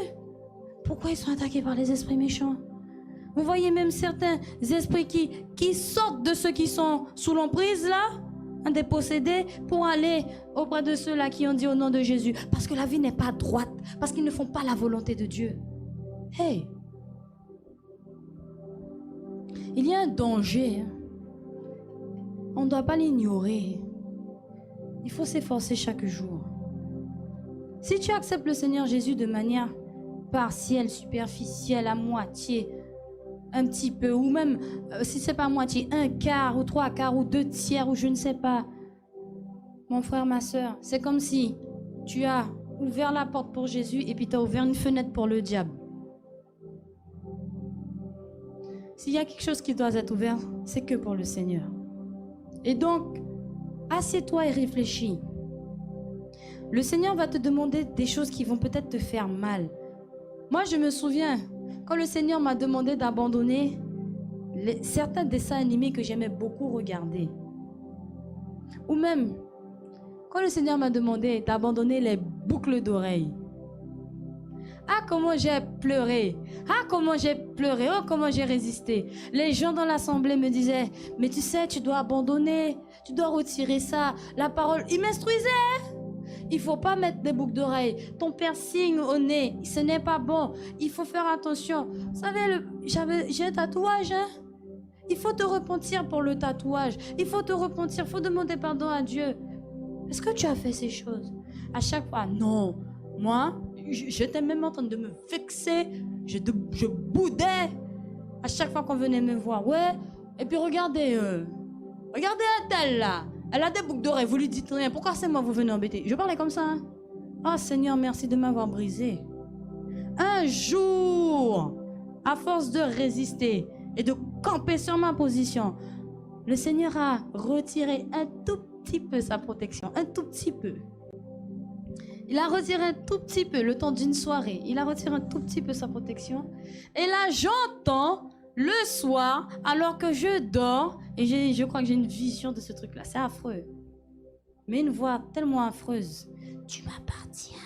Pourquoi ils sont attaqués par les esprits méchants? Vous voyez même certains esprits qui sortent de ceux qui sont sous l'emprise là, des possédés, pour aller auprès de ceux-là qui ont dit au nom de Jésus. Parce que la vie n'est pas droite, parce qu'ils ne font pas la volonté de Dieu. Hey! Il y a un danger. On ne doit pas l'ignorer. Il faut s'efforcer chaque jour. Si tu acceptes le Seigneur Jésus de manière partielle, superficielle, à moitié, un petit peu, ou même, si c'est pas à moitié, un quart, ou trois quarts, ou deux tiers, ou je ne sais pas. Mon frère, ma soeur, c'est comme si tu as ouvert la porte pour Jésus et puis tu as ouvert une fenêtre pour le diable. S'il y a quelque chose qui doit être ouvert, c'est que pour le Seigneur. Et donc, assieds-toi et réfléchis. Le Seigneur va te demander des choses qui vont peut-être te faire mal. Moi, je me souviens, quand le Seigneur m'a demandé d'abandonner certains dessins animés que j'aimais beaucoup regarder. Ou même, quand le Seigneur m'a demandé d'abandonner les boucles d'oreilles. Ah, comment j'ai pleuré. Ah, comment j'ai pleuré. Oh, comment j'ai résisté. Les gens dans l'assemblée me disaient, mais tu sais, tu dois abandonner. Tu dois retirer ça. La parole, ils m'instruisaient. Il faut pas mettre des boucles d'oreilles. Ton piercing au nez, ce n'est pas bon. Il faut faire attention. Vous savez, j'ai un tatouage, hein? Il faut te repentir pour le tatouage. Il faut te repentir. Il faut demander pardon à Dieu. Est-ce que tu as fait ces choses? À chaque fois, non. Moi, j'étais même en train de me vexer. Je boudais. À chaque fois qu'on venait me voir. Ouais. Et puis regardez. Regardez un tel là. Elle a des boucles d'oreilles. Vous lui dites rien. Pourquoi c'est moi vous venez embêter? Je parlais comme ça. Hein? Oh Seigneur, merci de m'avoir brisé. Un jour, à force de résister et de camper sur ma position, le Seigneur a retiré un tout petit peu sa protection, un tout petit peu. Il a retiré un tout petit peu, le temps d'une soirée, il a retiré un tout petit peu sa protection. Et là, j'entends le soir, alors que je dors, et je crois que j'ai une vision de ce truc-là, c'est affreux. Mais une voix tellement affreuse. Tu m'appartiens,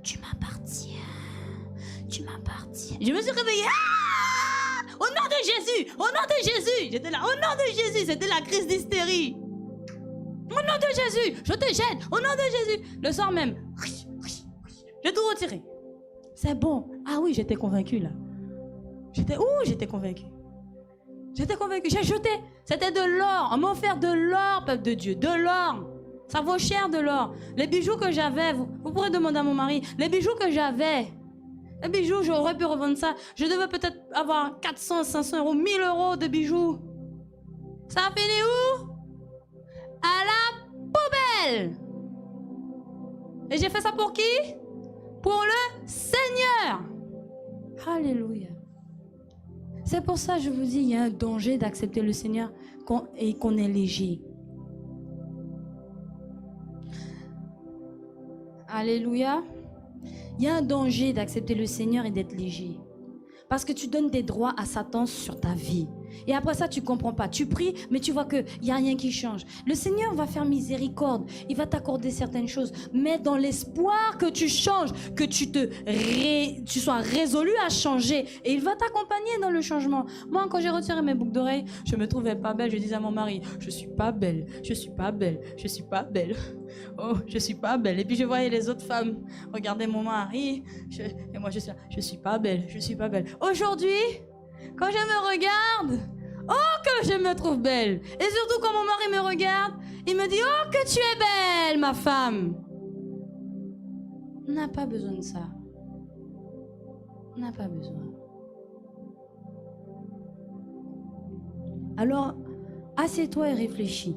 tu m'appartiens, tu m'appartiens. Je me suis réveillée. Ah! Au nom de Jésus, au nom de Jésus. J'étais là, au nom de Jésus, c'était la crise d'hystérie. Au nom de Jésus, je te jette, au nom de Jésus. Le soir même, j'ai tout retiré. C'est bon. Ah oui, j'étais convaincue là. J'étais convaincue. J'étais convaincue, j'ai jeté. C'était de l'or. On m'a offert de l'or, peuple de Dieu, de l'or. Ça vaut cher de l'or. Les bijoux que j'avais, vous pourrez demander à mon mari, les bijoux que j'avais, les bijoux, j'aurais pu revendre ça. Je devais peut-être avoir 400, 500 euros, 1000 euros de bijoux. Ça a fini où? À la poubelle. Et j'ai fait ça pour qui? Pour le Seigneur. Alléluia. C'est pour ça que je vous dis, il y a un danger d'accepter le Seigneur et qu'on est léger. Alléluia. Il y a un danger d'accepter le Seigneur et d'être léger. Parce que tu donnes des droits à Satan sur ta vie. Et après ça, tu ne comprends pas. Tu pries, mais tu vois qu'il n'y a rien qui change. Le Seigneur va faire miséricorde. Il va t'accorder certaines choses. Mais dans l'espoir que tu changes, que tu sois résolu à changer. Et il va t'accompagner dans le changement. Moi, quand j'ai retiré mes boucles d'oreilles, je me trouvais pas belle. Je disais à mon mari, je suis pas belle, je suis pas belle, je suis pas belle. Oh, je suis pas belle. Et puis je voyais les autres femmes regarder mon mari. Et moi, je suis pas belle, je suis pas belle. Aujourd'hui, quand je me regarde, oh que je me trouve belle. Et surtout quand mon mari me regarde, il me dit, oh que tu es belle, ma femme. On n'a pas besoin de ça. On n'a pas besoin. Alors, assieds-toi et réfléchis.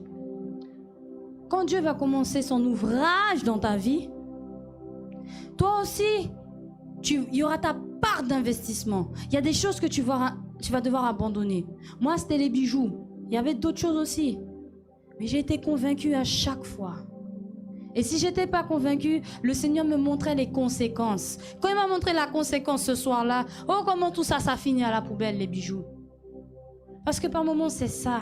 Quand Dieu va commencer son ouvrage dans ta vie, toi aussi, il y aura ta part d'investissement. Il y a des choses que tu vas devoir abandonner. Moi, c'était les bijoux. Il y avait d'autres choses aussi. Mais j'ai été convaincue à chaque fois. Et si je n'étais pas convaincue, le Seigneur me montrait les conséquences. Quand il m'a montré la conséquence ce soir-là, oh comment tout ça, ça finit à la poubelle, les bijoux. Parce que par moments, c'est ça.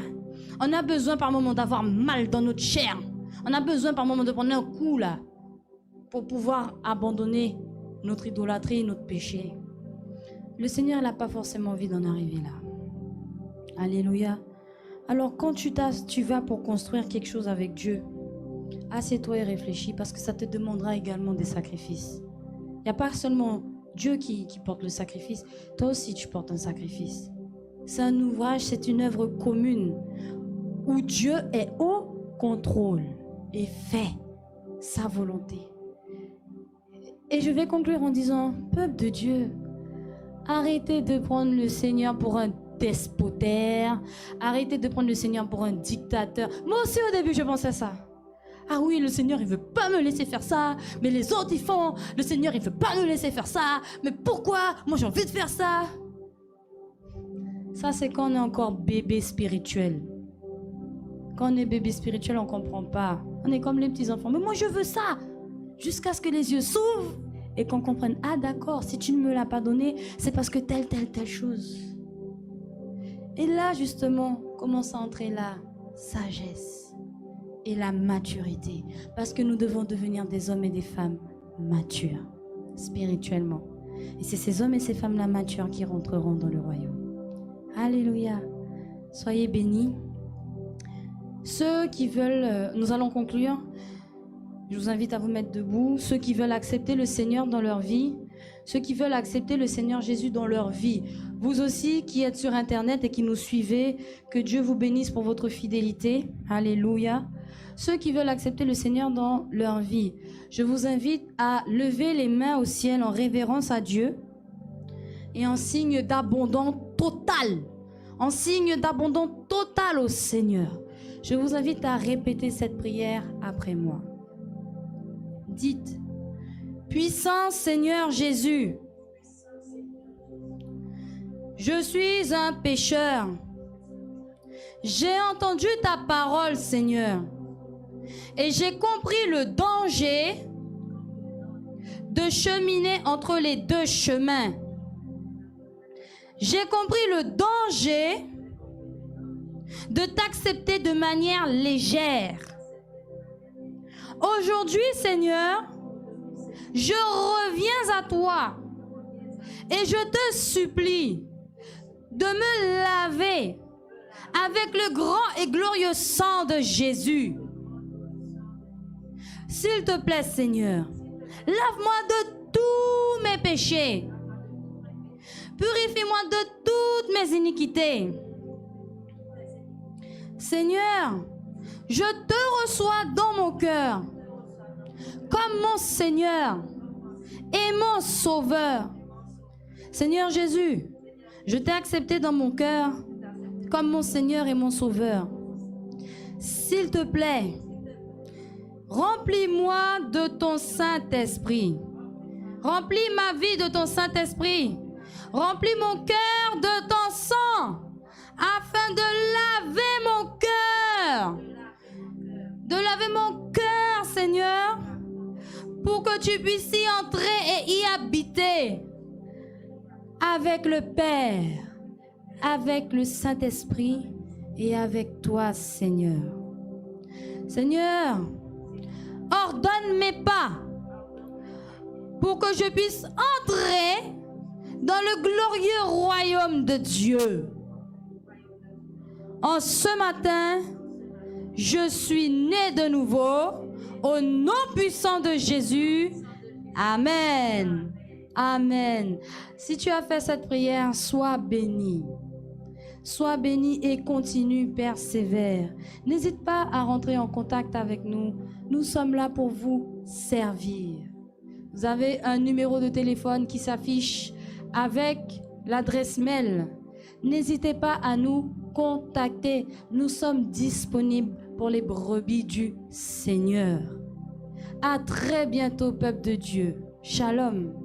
On a besoin par moments d'avoir mal dans notre chair. On a besoin par moments de prendre un coup là pour pouvoir abandonner notre idolâtrie, notre péché. Le Seigneur n'a pas forcément envie d'en arriver là. Alléluia. Alors quand tu vas pour construire quelque chose avec Dieu, assieds-toi et réfléchis parce que ça te demandera également des sacrifices. Il n'y a pas seulement Dieu qui porte le sacrifice, toi aussi tu portes un sacrifice. C'est un ouvrage, c'est une œuvre commune où Dieu est au contrôle et fait sa volonté. Et je vais conclure en disant, peuple de Dieu, arrêtez de prendre le Seigneur pour un despotaire, arrêtez de prendre le Seigneur pour un dictateur. Moi aussi au début je pensais ça. Ah oui, le Seigneur il veut pas me laisser faire ça, mais les autres ils font. Le Seigneur il veut pas nous laisser faire ça, mais pourquoi? Moi j'ai envie de faire ça. Ça c'est quand on est encore bébé spirituel. Quand on est bébé spirituel on comprend pas. On est comme les petits enfants. Mais moi je veux ça. Jusqu'à ce que les yeux s'ouvrent et qu'on comprenne, ah d'accord, si tu ne me l'as pas donné, c'est parce que telle chose. Et là, justement, commence à entrer la sagesse et la maturité. Parce que nous devons devenir des hommes et des femmes matures, spirituellement. Et c'est ces hommes et ces femmes-là matures qui rentreront dans le royaume. Alléluia. Soyez bénis. Ceux qui veulent, nous allons conclure. Je vous invite à vous mettre debout. Ceux qui veulent accepter le Seigneur dans leur vie, ceux qui veulent accepter le Seigneur Jésus dans leur vie. Vous aussi qui êtes sur Internet et qui nous suivez, que Dieu vous bénisse pour votre fidélité. Alléluia. Ceux qui veulent accepter le Seigneur dans leur vie, je vous invite à lever les mains au ciel en révérence à Dieu et en signe d'abandon total. En signe d'abandon total au Seigneur. Je vous invite à répéter cette prière après moi. Dites, puissant Seigneur Jésus, je suis un pécheur. J'ai entendu ta parole, Seigneur, et j'ai compris le danger de cheminer entre les deux chemins. J'ai compris le danger de t'accepter de manière légère. Aujourd'hui, Seigneur, je reviens à toi et je te supplie de me laver avec le grand et glorieux sang de Jésus. S'il te plaît, Seigneur, lave-moi de tous mes péchés. Purifie-moi de toutes mes iniquités. Seigneur, je te reçois dans mon cœur comme mon Seigneur et mon Sauveur. Seigneur Jésus, je t'ai accepté dans mon cœur comme mon Seigneur et mon Sauveur. S'il te plaît, remplis-moi de ton Saint-Esprit. Remplis ma vie de ton Saint-Esprit. Remplis mon cœur de ton sang afin de laver mon cœur. De laver mon cœur, Seigneur, pour que tu puisses y entrer et y habiter avec le Père, avec le Saint-Esprit et avec toi, Seigneur. Seigneur, ordonne mes pas pour que je puisse entrer dans le glorieux royaume de Dieu. En ce matin, je suis né de nouveau au nom puissant de Jésus. Amen. Amen. Si tu as fait cette prière, sois béni. Sois béni et continue, persévère. N'hésite pas à rentrer en contact avec nous. Nous sommes là pour vous servir. Vous avez un numéro de téléphone qui s'affiche avec l'adresse mail. N'hésitez pas à nous contacter. Nous sommes disponibles pour les brebis du Seigneur. À très bientôt, peuple de Dieu. Shalom.